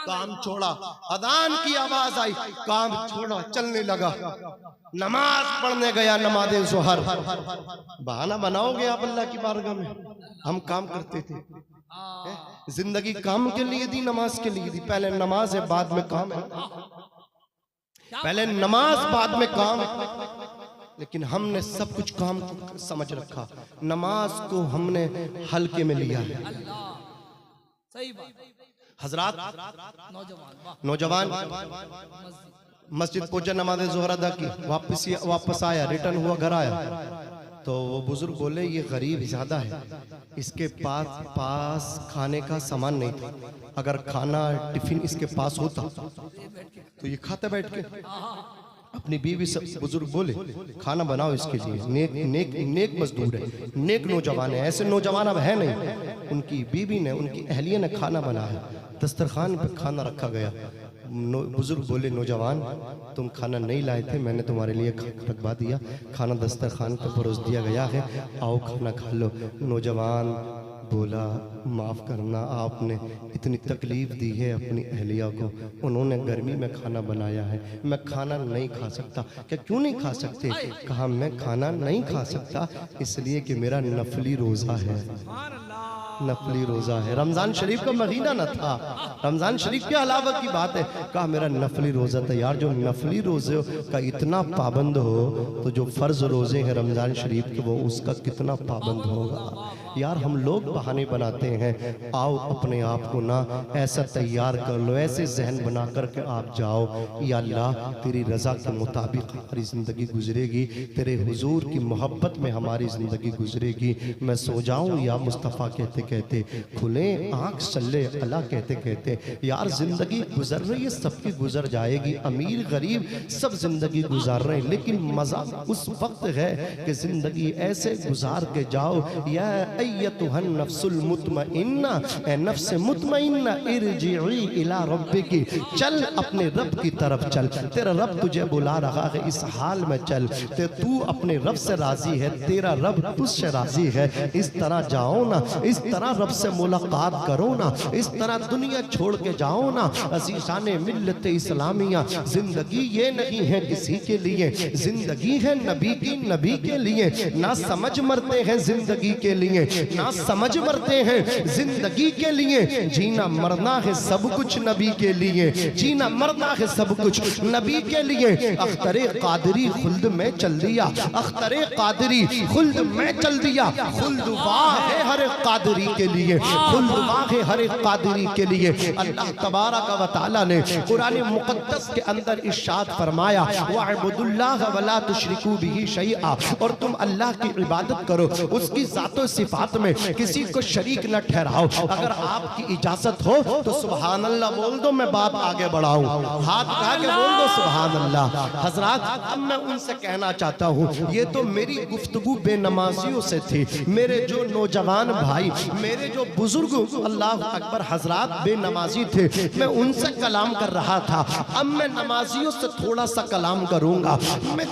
काम छोड़ा, अजान की आवाज आई काम छोड़ा, चलने लगा, नमाज पढ़ने गया, नमाज़े ज़ोहर। बहाना बनाओगे आप अल्लाह की बारगाह में? हम काम करते थे, जिंदगी काम के लिए दी, नमाज के लिए दी। पहले नमाज है बाद में काम है, पहले नमाज बाद में काम। लेकिन हमने सब कुछ काम को समझ रखा, नमाज को हमने हल्के में लिया है। सही बात। हजरात नौजवान मस्जिद पहुंचा, नमाज़ ज़ोहर अदा की, वापस आया, रिटर्न हुआ, घर आया तो वो बुजुर्ग बोले ये गरीब ज्यादा है, इसके पास खाने का सामान नहीं था। अगर खाना टिफिन इसके पास होता तो ये खाता बैठ के। अपनी बीवी से बुजुर्ग बोले खाना बनाओ इसके लिए, नेक मजदूर है, नेक नौजवान है, ऐसे नौजवान अब है नहीं। उनकी बीवी ने, उनकी अहलिया ने खाना बनाया, दस्तरखान पे खाना रखा गया। बुजुर्ग बोले नौजवान तुम खाना नहीं लाए थे, मैंने तुम्हारे लिए खाना रखवा दिया, खाना दस्तरखान पर परोस दिया गया है, आओ खाना खा लो। नौजवान बोला माफ़ करना, आपने इतनी तकलीफ़ दी है अपनी अहलिया को, उन्होंने गर्मी में खाना बनाया है, मैं खाना नहीं खा सकता। क्या क्यों नहीं खा सकते? कहा मैं खाना नहीं खा सकता इसलिए कि मेरा नफली रोज़ा है, नफली रोज़ा है, रमज़ान शरीफ का महीना न था, रमज़ान शरीफ के अलावा की बात है। कहा मेरा नफली रोज़ा था। यार जो नफली रोज़े का इतना पाबंद हो तो जो फ़र्ज़ रोज़े हैं रमज़ान शरीफ के वो उसका कितना पाबंद होगा। यार हम लोग बहाने बनाते हैं, आओ अपने आप को ना ऐसा तैयार कर लो, ऐसे जहन बना कर के आप जाओ या अल्लाह तेरी रज़ा के मुताबिक हमारी ज़िंदगी गुजरेगी, तेरे हुजूर की मोहब्बत में हमारी ज़िंदगी गुजरेगी। मैं सो जाऊँ या मुस्तफ़ा कहते कहते, खुले आँख सल्ले अला कहते कहते। यार ज़िंदगी गुजर रही है, सबकी गुजर जाएगी, अमीर गरीब सब ज़िंदगी गुजार रहे हैं, लेकिन मज़ा उस वक्त है कि ज़िंदगी ऐसे गुजार के जाओ। या अय्यतुहन नफ्सुल मुतमइन्ना, ए नफ्स मुतमइन्ना इरजिई इला रब्बिकी, चल अपने रब की तरफ चल, तेरा रब तुझे बुला रहा है, इस हाल में चल, ते तू अपने रब से राजी है, तेरा रब तुझसे राजी है। इस तरह जाओ ना, इस तरह रब से मुलाकात करो ना, इस तरह दुनिया छोड़ के जाओ ना। अज़ीज़ाने मिल्लत इस्लामिया, जिंदगी ये नहीं है किसी के लिए, जिंदगी है नबी की, नबी के लिए। ना समझ मरते हैं जिंदगी के लिए, ना समझ मरते हैं जिंदगी के लिए। जीना मरना है सब कुछ नबी के लिए, जीना मरना है सब कुछ नबी के लिए। अख्तरे कादरी खुल्द में चल दिया, अख्तरे कादरी खुल्द में चल दिया। खुल्द वाह है हर कादरी के लिए, खुल्द वाह है हर कादरी के लिए। अल्लाह तबारक व तआला ने कुरान मुक़द्दस के अंदर इरशाद फरमाया, वअबुदुल्लाह वला तुशरिकू बिही शैआ, और तुम अल्लाह की इबादत करो, उसकी ज़ातो सिफात में किसी को शरीक न ठहराओ। अगर आपकी इजाजत हो तो सुभान अल्लाह बोल दो, मैं बात आगे बढ़ाऊं, हाथ उठा के बोल दो सुभान अल्लाह। हजरात अब मैं उनसे कहना चाहता हूँ, ये तो मेरी गुफ्तगू बेनमाजियों से थी, मेरे जो नौजवान भाई, मेरे जो बुजुर्ग अल्लाह अकबर हजरात बेनमाजी थे, मैं उनसे कलाम कर रहा था। अब मैं नमाजियों से थोड़ा सा कलाम करूंगा, मैं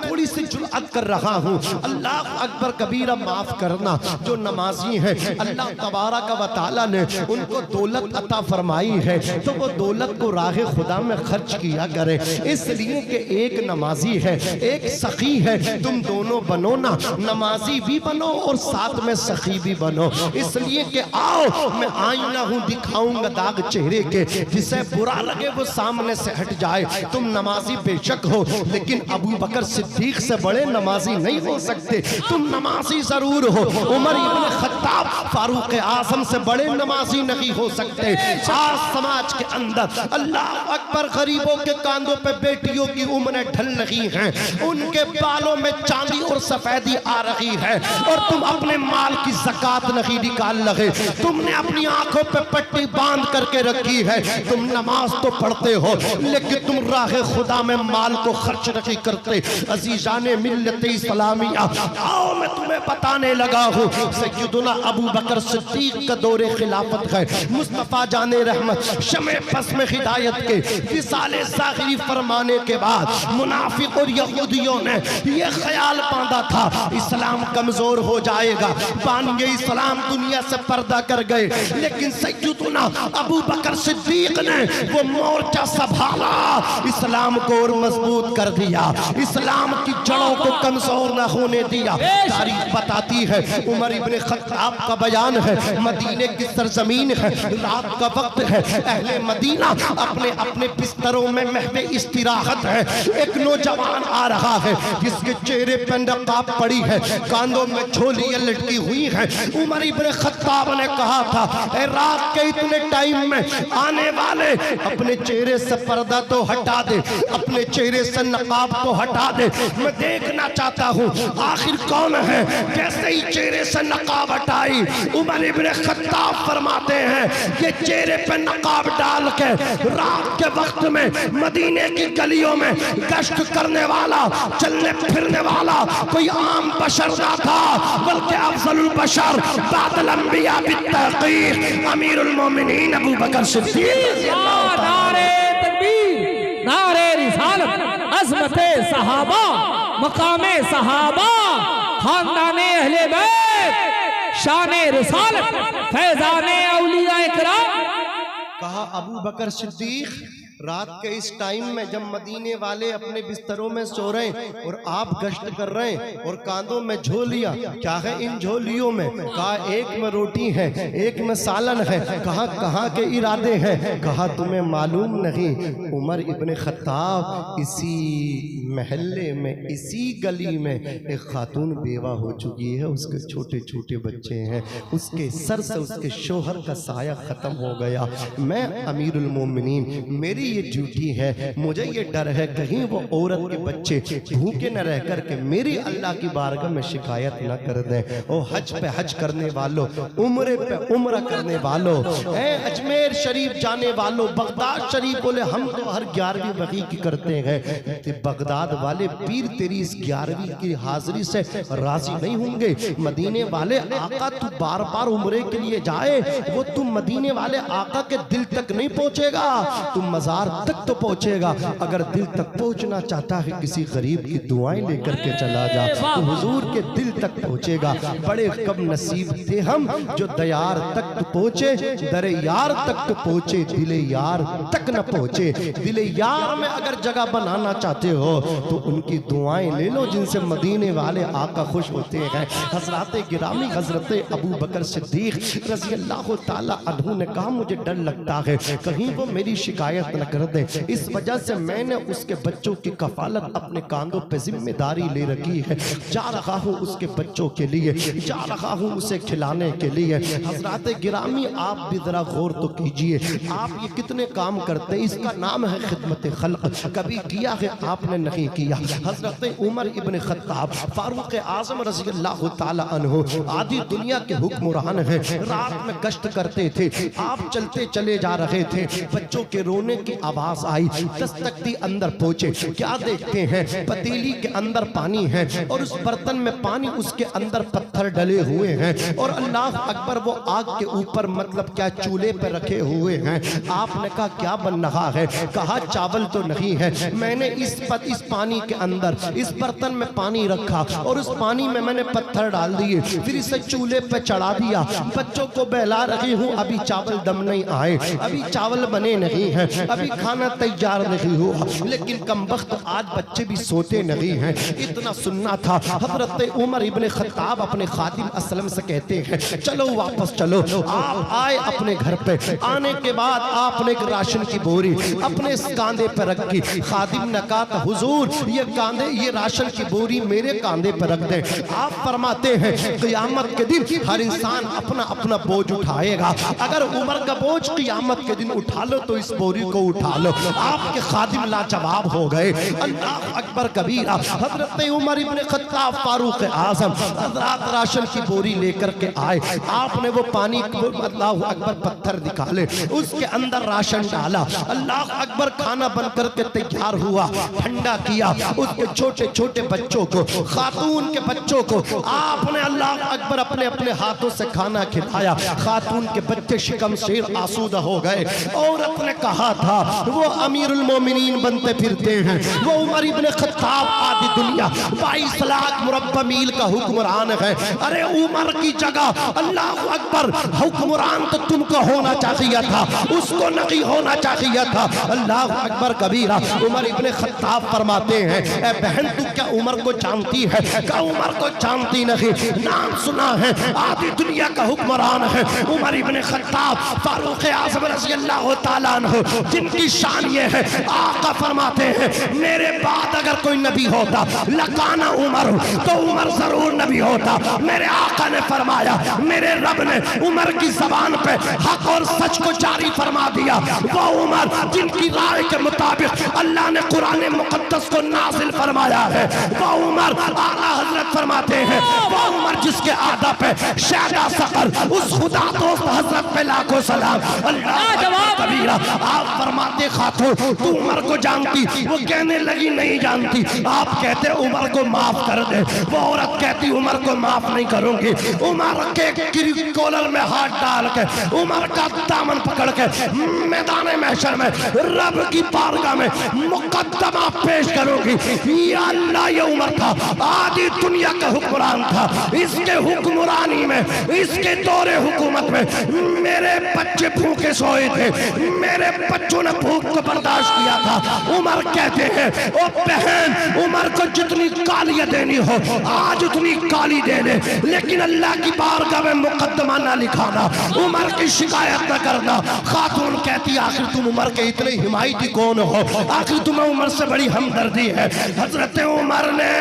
थोड़ी सी जुर्अत कर रहा हूँ। अल्लाह अकबर कबीरा माफ करना, जो नमाजी है अल्लाह तबारक व तआला ने उनको दौलत अता फरमाई है, तो वो दौलत को राह खुदा में खर्च किया करे, इसलिए कि एक नमाजी है एक सखी है, तुम दोनों बनो ना, नमाजी भी बनो और साथ में सखी भी बनो। इसलिए कि आओ मैं आईना हूँ, दिखाऊंगा दाग चेहरे के, जिसे बुरा लगे वो सामने से हट जाए। तुम नमाजी बेशक हो, लेकिन अबू बकर सिद्दीक से बड़े नमाजी नहीं हो सकते। तुम नमाजी जरूर हो, उमर इब्न खत्ताब फारूक आजम से बड़े नमाजी नहीं हो सकते। आज समाज के अंदर अल्लाह अकबर गरीबों के कांधों पे बेटियों की उम्रें ढल रही हैं, उनके बालों में चांदी और सफेदी आ रही है और तुम अपने माल की ज़कात नहीं निकाल रहे। तुमने अपनी आंखों पे पट्टी बांध करके रखी है। तुम नमाज तो पढ़ते हो लेकिन तुम राह खुदा में माल को खर्च नहीं करते। अजीजाने मिल्लत इस्लामिया, आओ मैं तुम्हें बताने लगा हूँ। सैयदुना अबू बकर सिद्दीक का दौरे खिलाफत है। मुस्तफ़ा जाने रहमत शमे पस में हिदायत के विसाले ज़ाहिरी फरमाने के बाद मुनाफिक और यहूदियों ने यह ख्याल बांधा था इस्लाम कमजोर हो जाएगा, बानिए इस्लाम दुनिया से पर्दा कर गए। लेकिन सैयदुना अबू बकर सिद्दीक ने वो मोर्चा संभाला, इस्लाम को और मजबूत कर दिया, इस्लाम की जड़ों को कमजोर न होने दिया। तारीख बताती है, उमर इब्न खत्ताब का बयान है, मदीने की सरजमीन है, रात का वक्त है, अहले मदीना अपने अपने बिस्तरों में महवे इस्तिराहत है। एक नौजवान आ रहा है जिसके चेहरे पर नकाब पड़ी है, कांधों में झोलियां लटकी हुई हैं। उमर इब्न खत्ताब ने कहा था, ए रात के इतने टाइम में आने वाले अपने चेहरे से पर्दा तो हटा दे, अपने चेहरे से नकाब तो हटा दे, मैं देखना चाहता हूँ आखिर कौन है। जैसे ही चेहरे से नकाब हटाई, उमर इब्न खत्ताब फरमाते हैं ये चेहरे पे नकाब डाल के रात के वक्त में मदीने की गलियों में गश्त करने वाला, चलने फिरने वाला कोई आम बशर ना था, बल्कि अफजलुल बशर बादल अंबिया बित्तहकीक अमीरुल मोमिनीन अबू बकर सिद्दीक। नारे तकबीर, नारे रिसालत, अज़मते सहाबा, मकामे सहाबा, खानदाने अहले बैत, शाने रिसालत, फैजाने औलिया इकराम। कहा अबू बकर सिद्दीक रात के इस टाइम में जब मदीने वाले अपने बिस्तरों में सो रहे हैं और आप गश्त कर रहे हैं और कांधों में झोलियां, क्या है इन झोलियों में? कहा एक में रोटी है, एक में सालन है। कहा कहाँ के इरादे हैं? कहा तुम्हें मालूम नहीं, उमर इब्न खत्ताब इसी महल्ले में, इसी गली में एक खातून बेवा हो चुकी है, उसके छोटे छोटे बच्चे हैं, उसके सर से उसके शोहर का साया खत्म हो गया। मैं अमीरुल मोमिनीन, मेरी ये ड्यूटी है, मुझे ये डर है कहीं वो औरत के बच्चे भूखे न रह करके मेरी अल्लाह की बारगाह में शिकायत न कर दें। ओ हज पे हज करने वालों, उम्रे पे उम्र करने वालों, अजमेर शरीफ जाने वालों, बगदाद शरीफ बोले हम तो हर 11वीं वही की करते हैं। बगदाद वाले पीर तेरी इस 11वीं की हाजिरी से राजी नहीं होंगे। मदीने वाले आका तू बार बार उम्रे के लिए जाए, वो तुम मदीने वाले आका के दिल तक नहीं पहुंचेगा, तुम मजार तक तो पहुंचेगा। अगर दिल तक पहुंचना चाहता है किसी गरीब की दुआएं लेकर के चला जा, तो हुजूर के दिल तक पहुंचेगा। बड़े कम नसीब थे हम जो दयार तक तो पहुंचे, दरे यार तक तो पहुंचे, दिले यार तक न पहुंचे। दिले यार में अगर जगह बनाना चाहते हो तो उनकी दुआएं ले लो जिनसे मदीने वाले आका खुश होते हैं। हजरत गिरामी हजरत अबू बकर सिद्दीक रज़ी अल्लाह ताला अन्हु ने कहा मुझे डर लगता है कहीं वो मेरी शिकायत न कर दे, इस वजह से मैंने उसके बच्चों की कफालत अपने कांधों पे जिम्मेदारी ले रखी है। जा रहा हूँ उसके बच्चों के लिए, जा रहा हूँ उसे खिलाने के लिए। हजरत गिरामी आप भी जरा गौर तो कीजिए, आप ये कितने काम करते हैं, इसका नाम है खिदमत खल्क। कभी किया है आपने? नहीं किया। हजरत उमर इब्न खत्ताब फारूक आजम रज़ी अल्लाह ताला अन्हु आधी दुनिया के हुक्मरान हैं, रात में गश्त करते थे। आप चलते चले जा रहे थे, बच्चों के रोने की आवाज आई, दस्तकती अंदर पहुंचे। क्या देखते हैं? पतीली के अंदर पानी है और उस बर्तन में पानी, उसके अंदर पत्थर डले हुए हैं और अल्लाह अकबर वो आग के ऊपर मतलब क्या चूल्हे पे रखे हुए हैं। आपने कहा क्या बन रहा है? कहा चावल तो नहीं है, मैंने इस पानी के अंदर इस बर्तन में पानी रखा और उस पानी में मैंने पत्थर डाल दिए, फिर इसे चूल्हे पे चढ़ा दिया, बच्चों को बहला रही हूँ, अभी चावल दम नहीं आए, अभी चावल बने नहीं हैं, अभी खाना तैयार नहीं हुआ, लेकिन कमबख्त आज बच्चे भी सोते नहीं हैं। इतना सुनना था। हजरत उमर इब्न खत्ताब अपने खादिम असलम से कहते हैं चलो वापस चलो, आप आए अपने घर पे। आने के बाद आपने एक राशन की बोरी अपने इस कांधे पर रखी। खादिम ने कहा हुजूर ये राशन की बोरी मेरे कांधे पर रख दे। आप फरमाते हैं क़यामत के दिन हर इंसान अपना अपना बोझ उठाएगा। अगर उमर का बोझ क़यामत के दिन उठा लो तो इस बोरी को उठा लो। आपके खादिम लाजवाब हो गए। अल्लाह अकबर कबीरा। हजरत उमर इब्ने खत्ताब फारूक आजम हजरत राशन की बोरी लेकर के आए। आपने वो पानी अल्लाह अकबर पत्थर निकाले, उसके अंदर राशन डाला। अल्लाह अकबर खाना बनकर के तैयार हुआ, ठंडा किया। उसके छोटे छोटे बच्चों को, खातून के बच्चों को आपने अल्लाह अकबर अपने अपने हाथों से खाना खिलाया। खातून के बच्चे शिकम शेर आसूदा हो गए। औरत ने कहा था वो अमीरुल मोमिनीन बनते फिरते हैं, वो उमर इब्ने खत्ताब आदि दुनिया 22 लाख मुरब्बा मील का हुक्मरान है। अरे उमर की जगह अल्लाह अकबर हुक्मरान तो तुमको होना चाहिए था, उसको नहीं होना चाहिए था। अल्लाह अकबर कबीरा। उमर इब्ने खत्ताब फरमाते हैं ए बहन तू क्या उमर को जानती है? क्या उमर को जानती नहीं? नाम सुना है, आदि दुनिया का हुक्मरान है उमर इब्ने खत्ताब फारूक आज़म रज़ी अल्लाह तआला अन्हु, जिनकी शान ये है आका फरमाते हैं मेरे बाद अगर कोई नबी होता लकाना उमर, तो उमर जरूर नबी होता। मेरे आका ने फरमाया, मेरे रब ने उमर की जबान पे हक और सच को जारी फरमा दिया। वो उमर जिनकी राय के मुताबिक अल्लाह ने कुरान मुकद्दस को नाजिल फरमाया है। वो उमर आला हजरत फरमाते हैं, वो उमर जिसके आदा पे शादा सकर उस खुदा दोस्त हजरत पे लाखों सलाम। अल्लाह कबीरा। आप फरमाते खातून तू उमर को जानती? वो कहने लगी नहीं जानती। आप कहते उमर को माफ कर दे। वो औरत कहती उमर को माफ नहीं करूंगी। उमर के कॉलर में हाथ डाल के उमर का दामन पकड़ के मैदान महशर में रब की बारगाह में मुकद्दमा पेश करूंगी। या अल्लाह ये उमर था, आदि दुनिया का हुक्मरान था। इसके हुक्मरानी में, इसके दौरे हुकूमत में मेरे बच्चे भूखे सोए थे, मेरे बच्चों ने भूख को बर्दाश्त किया था। उमर कहते हैं ओ बहन उमर को जितनी गालियां देनी हो आज उतनी गाली दे दे, लेकिन अल्लाह की बारगाह में मुकद्दमा ना लिखाना, उमर की शिकायत न करना। खातून कहती आखिर तुम उमर के इतने हिमायती कौन हो? आखिर तुम्हें उमर से बड़ी हमदर्दी है? हजरत उमर ने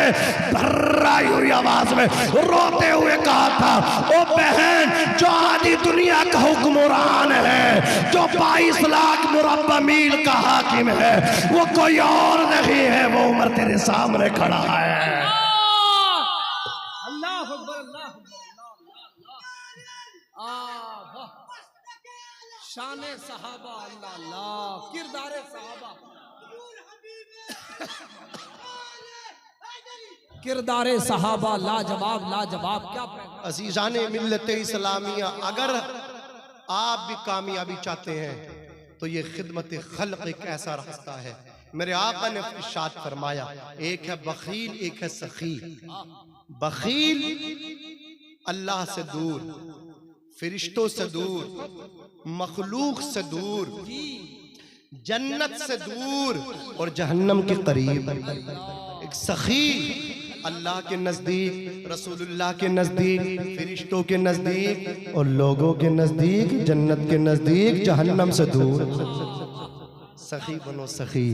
भर्राई हुई आवाज में रोते हुए कहा था ओ बहन जो आदि दुनिया का हुक्मरान है, जो 22 लाख मुरब्बा मील का हाकिम है, वो कोई और नहीं है, वो उमर तेरे सामने खड़ा है। शाने सहाबा अल्लाह अल्लाह, किरदारे सहाबा, किरदारे सहाबा लाजवाब लाजवाब। क्या अज़ीज़ाने मिल्लत इस्लामिया, अगर आप भी कामयाबी चाहते हैं तो ये खिदमत खल्क़ एक ऐसा रास्ता है। मेरे आका ने इरशाद फरमाया एक है बखील एक है सखी। बखील अल्लाह से दूर, फरिश्तों से दूर, मखलूक से दूर, जन्नत से दूर और जहन्नम के करीब। एक सखी अल्लाह के नजदीक, रसूलुल्लाह के नजदीक, फरिश्तों के नजदीक और लोगों के नजदीक, जन्नत के नजदीक, जहन्नम से दूर। सखी बनो सखी।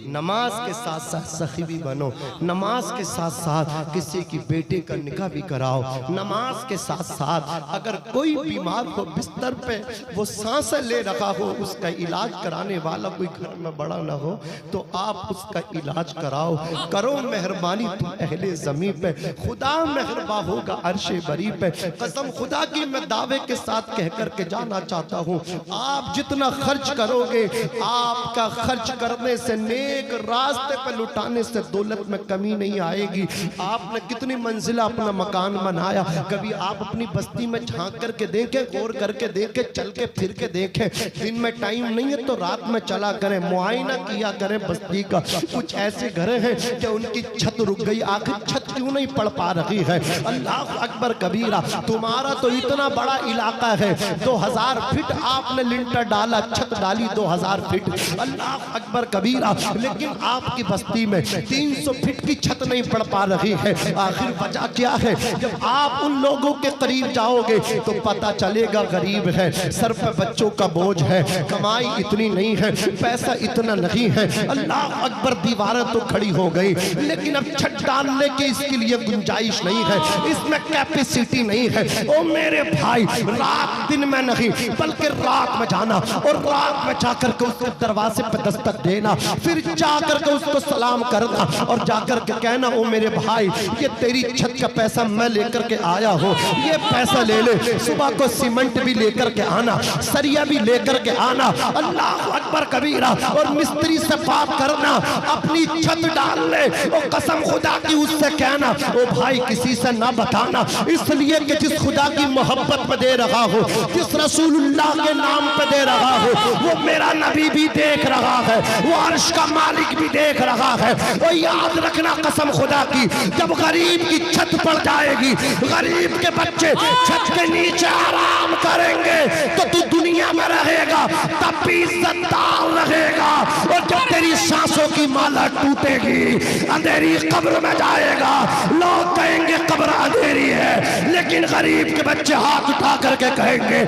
नमाज के साथ साथ सखी भी बनो। नमाज के साथ साथ किसी की बेटे का निकाह भी कराओ। नमाज के साथ साथ अगर कोई बीमार हो बिस्तर पे वो सांसें ले रखा हो, उसका इलाज कराने वाला कोई घर में बड़ा ना हो तो आप उसका इलाज कराओ। करो मेहरबानी तुम अहले ज़मीं पे, खुदा मेहरबा होगा अर्शे बरी पे। कसम खुदा की मैं दावे के साथ कह कर के जाना चाहता हूँ, आप जितना खर्च करोगे आपका खर्च करने से, नेक रास्ते पर लुटाने से दौलत में कमी नहीं आएगी। आपने कितनी मंजिला अपना मकान बनाया, कभी आप अपनी बस्ती में झांक करके देखें, गौर करके देखें, चल के फिर के देखें। दिन में टाइम नहीं है तो रात में चला करें, मुआयना किया करें बस्ती का। कुछ ऐसे घर हैं कि उनकी छत रुक गई, आखिर छत क्यों नहीं पड़ पा रही है? अल्लाह अकबर कबीरा। तुम्हारा तो इतना बड़ा इलाका है, 2000 फीट आपने लिंटर डाला, छत डाली 2000 फीट। अल्लाह अकबर कबीरा। लेकिन आपकी बस्ती में 300 फीट की छत नहीं पड़ पा रही है। आखिर वजह क्या है? जब आप उन लोगों के करीब जाओगे तो पता चलेगा गरीब है, सर पे बच्चों का बोझ है, कमाई इतनी नहीं है, पैसा इतना नहीं है। अल्लाह अकबर, दीवारें तो खड़ी हो गई लेकिन अब छत डालने की इसके लिए गुंजाइश नहीं है, इसमें कैपेसिटी नहीं है। ओ मेरे भाई, रात दिन में नहीं बल्कि रात में जाना और रात में जाकर के उसके दरवाजे पे दस्तक देना, फिर जाकर के उसको सलाम करना और जाकर के कहना, ओ मेरे भाई, ये तेरी छत का पैसा मैं लेकर के आया हूँ, ये पैसा ले ले। सुबह को सीमेंट भी लेकर के आना, सरिया भी लेकर के आना। अल्लाह अकबर कबीरा। और मिस्त्री से बात करना, अपनी छत डाल ले और कसम खुदा की उससे कहना, ओ भाई किसी से ना बताना, इसलिए कि जिस खुदा की मोहब्बत में दे रहा हो, जिस रसूलुल्लाह के नाम पे दे रहा हो, वो मेरा नबी भी देख रहा है, वो अर्श का मालिक भी देख रहा है। और याद रखना कसम खुदा की, जब गरीब की छत पड़ जाएगी, गरीब के बच्चे छत के नीचे आराम करेंगे तो तू दुनिया में रहेगा, तब भी इज्जतदार रहेगा। और जब तेरी सांसों की माला टूटेगी, अंधेरी कब्र में जाएगा, लोग कहेंगे कब्र अंधेरी है, लेकिन गरीब के बच्चे हाथ उठा करके कहेंगे,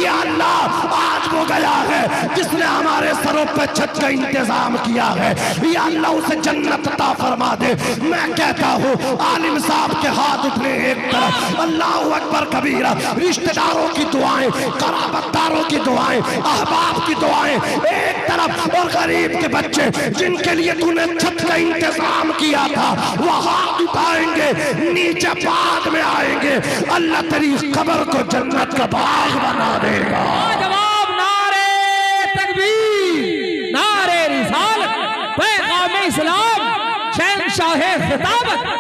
या अल्लाह, आज वो गया है जिसने हमारे सरों पर छत का इंतजाम किया है, या अल्लाह उसे जन्नत अता फरमा दे। मैं कहता हूँ, आलिम साहब के हाथ उठने एक तरफ, अल्लाह अकबर कबीरा, रिश्तेदारों की दुआएं, कराबतदारों की दुआएं, अहबाब की दुआएं एक तरफ, और गरीब के बच्चे जिनके लिए तूने छत का इंतजाम किया था वो हाथ उठाएंगे, नीचे बाद में आएंगे। अल्लाह तेरी कब्र को जन्नत का बाग बना देगा। जवाब नारे तकबीर, नारे रिसालत, पैगाम इस्लाम, शहंशाह खिताबत।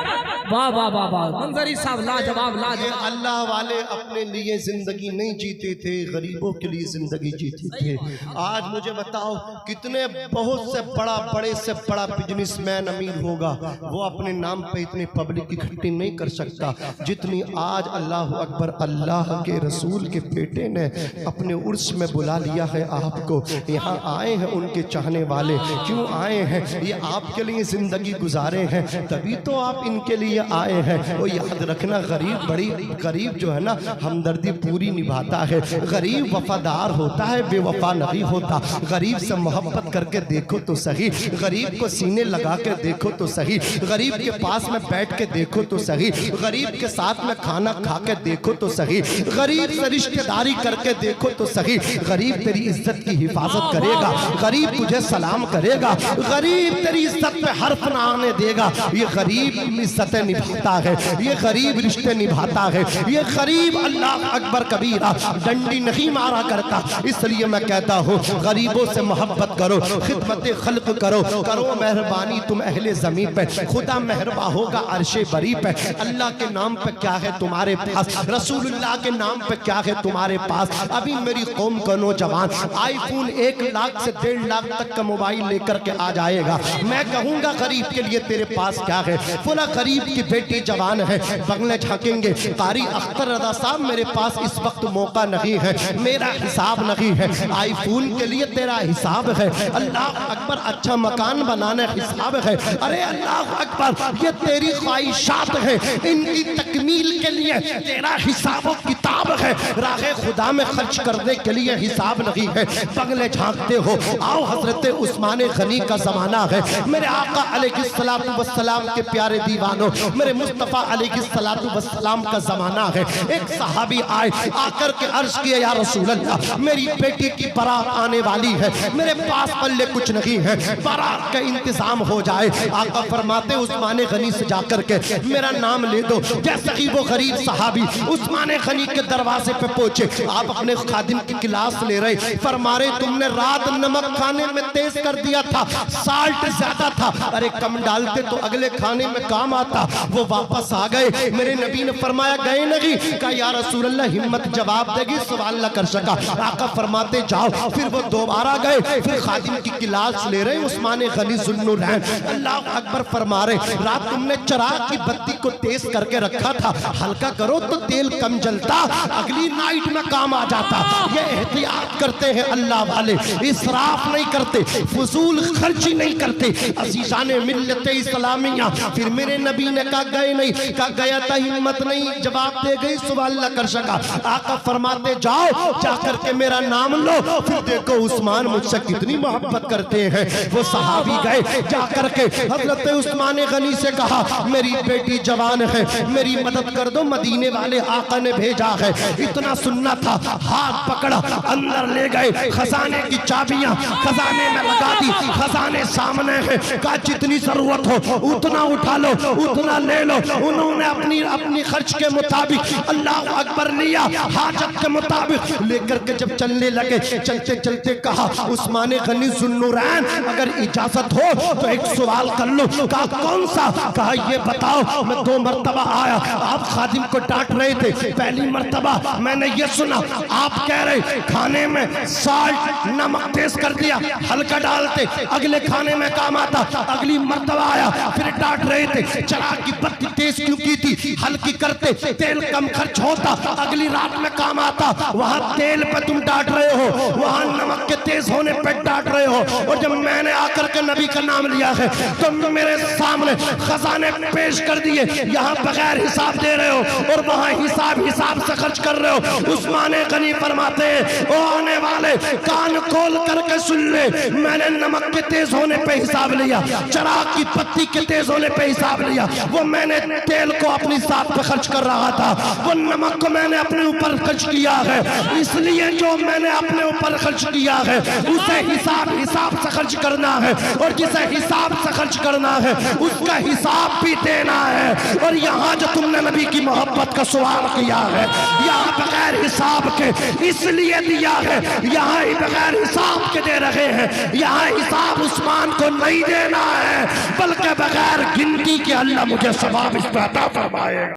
वाह वाह वाह वाह, मंजरी साहब लाजवाब लाजवाब। अल्लाह वाले अपने लिए जिंदगी नहीं जीते थे, गरीबों के लिए जिंदगी जीते थे। आज मुझे बताओ, कितने बहुत से बड़े से बड़ा बिजनेसमैन अमीर होगा, वो अपने नाम पे इतनी पब्लिक इकट्ठी नहीं कर सकता जितनी आज अल्लाह अकबर, अल्लाह के रसूल के बेटे ने अपने उर्स में बुला लिया है आपको। यहाँ आए हैं उनके चाहने वाले, क्यों आए हैं? ये आपके लिए जिंदगी गुजारे हैं, तभी तो आप इनके लिए आए हैं। वो याद रखना, गरीब जो है ना, हमदर्दी पूरी निभाता है। गरीब वफादार होता है, बेवफा नहीं होता। गरीब से मोहब्बत करके देखो तो सही, गरीब को सीने लगा के देखो तो सही, गरीब के पास में बैठ के देखो तो सही, गरीब के साथ में खाना खा के देखो तो सही, गरीब से रिश्तेदारी करके देखो तो सही। गरीब तेरी इज्जत की हिफाजत करेगा, गरीब तुझे सलाम करेगा, गरीब तेरी इज्जत पे हर्फ ना आने देगा। ये गरीब इज्जतें निभाता है, ये गरीब रिश्ते निभाता है, ये गरीब अल्लाह अकबर कबीरा डंडी नहीं मारा करता। इसलिए मैं कहता हूँ, गरीबों से मोहब्बत करो, खिदमत खल्क करो, करो मेहरबानी तुम अहले ज़मीन पे, खुदा मेहरबा होगा अर्शे बरी पे। अल्लाह के नाम पे क्या है तुम्हारे पास, रसूलुल्लाह के नाम पे क्या है तुम्हारे पास। अभी मेरी कौम का नौजवान आईफोन 1 लाख से 1.5 लाख तक का मोबाइल लेकर के आ जाएगा। मैं कहूँगा गरीब के लिए तेरे पास क्या है? बोला गरीब की बेटी जवान है, बंगले झांकेंगे, कारी अख्तर रजा साहब मेरे पास इस वक्त मौका नहीं है, मेरा हिसाब नहीं है। आईफोन के लिए तेरा हिसाब है, अल्लाह अकबर अच्छा मकान बनाने हिसाब है। अरे अल्लाह अकबर, ये तेरी ख्वाहिशात है, इनकी तकमील के लिए तेरा हिसाब किताब है। राहे खुदा में खर्च करने के लिए हिसाब नहीं है, बंगले झांकते हो। आओ हजरत उस्मान गनी का जमाना है, मेरे आका अलैहिस्सलातु वस्सलाम के प्यारे दीवानों, मेरे मुस्तफा अलैहिस्सलातु वस्सलाम का जमाना है। एक सहाबी आए, आकर के अर्ज किया, या रसूल अल्लाह, मेरी बेटी की बारात आने वाली है, मेरे पास पल्ले कुछ नहीं है, बारात का इंतजाम हो जाए। आका फरमाते, उस्मान गनी से जाकर के मेरा नाम ले दो। जैसे ही वो गरीब सहाबी उस्मान गनी के दरवाजे पे पहुंचे, आप अपने खादिम की गिलास ले रहे, फरमा रहे, तुमने रात नमक खाने में तेज कर दिया था, साल्ट ज्यादा था। अरे कम डालते तो अगले खाने में काम आता। वो वापस आ गए। मेरे नबी ने फरमाया गए नहीं, कहा या रसूल अल्लाह हिम्मत जवाब देगी, सवाल न कर सका। आका फरमाते जाओ। फिर वो दोबारा गए, फिर खादिम की क्लास ले रहे उस्मान गनी ज़ुन्नुरैन, अल्लाह अकबर फरमा रहे, रात तुमने चिराग की बत्ती को तेज करके रखा था, हल्का करो तो तेल कम जलता, अगली नाइट में काम आ जाता। ये एहतियात करते हैं अल्लाह वाले, इसराफ नहीं करते, फजूल खर्ची नहीं करते। अजीज़ाने मिल्लत इस्लामिया। फिर मेरे नबी ने कहा गए नहीं, कहा गया था हिम्मत नहीं, जवाब दे गई, सवाल न कर सका। आका फरमाते जाओ, जाकर के मेरा नाम लो। फिर देखो उस्मान मुझसे कितनी मोहब्बत करते हैं। वो सहाबी गए, जाकर के हजरत उस्मान गनी से कहा मेरी बेटी जवान है, मेरी मदद कर दो, मदीने वाले आका ने भेजा है। इतना सुनना था, हाथ पकड़ा, अंदर ले गए, खजाने की चाबियां खजाने में लगा दी, खजाने सामने है, कहा जितनी जरूरत हो उतना उठा लो, उतना ले लो। उन्होंने अपनी अपनी खर्च के मुताबिक अल्लाह अकबर लिया, हाजत के मुताबिक लेकर के जब चलने लगे, चलते चलते कहा उस्मान गनी ज़ुन्नुरैन अगर इजाजत हो तो एक सवाल कर लो। कहा कौन सा? कहा ये बताओ, मैं 2 मरतबा आया, आप खादिम को डांट रहे थे। पहली मरतबा मैंने ये सुना आप कह रहे खाने में साल्ट नमक तेज कर दिया, हल्का डालते, अगले खाने में काम आता। अगली मरतबा आया, फिर डांट रहे थे चिराग की बत्ती तेज क्यों की थी, हल्की करते, तेल कम खर्च होता, अगली रात में काम आता। वहां तेल पे तुम डांट रहे हो, वहां नमक के तेज होने पे डांट रहे हो। और जब मैंने आकर के नबी का नाम लिया है तो मेरे सामने खजाने पेश कर दिए, यहाँ बगैर हिसाब दे रहे हो और वहां हिसाब से खर्च कर रहे हो। उस्मान गनी फरमाते हैं ओ आने वाले कान खोल करके सुन ले, मैंने नमक के तेज होने पे हिसाब लिया, चिराग की पत्ती के तेज होने पे हिसाब लिया। वो मैंने तेल को अपनी साथ पे खर्च कर रहा था, वो नमक को मैंने अपने ऊपर खर्च किया है। इसलिए जो मैंने अपने ऊपर खर्च किया है उसे हिसाब से खर्च करना है, और जिसे हिसाब से खर्च करना है उसका हिसाब भी देना है। और यहाँ जो तुमने नबी की मोहब्बत का सवाल किया है, यहाँ बगैर हिसाब के इसलिए दिया है, यहाँ ही बगैर हिसाब के दे रहे हैं। यहाँ हिसाब उस्मान को नहीं देना है, बल्कि बगैर गिनती के अल्लाह मुझे सवाब इस पे अता फरमाएगा।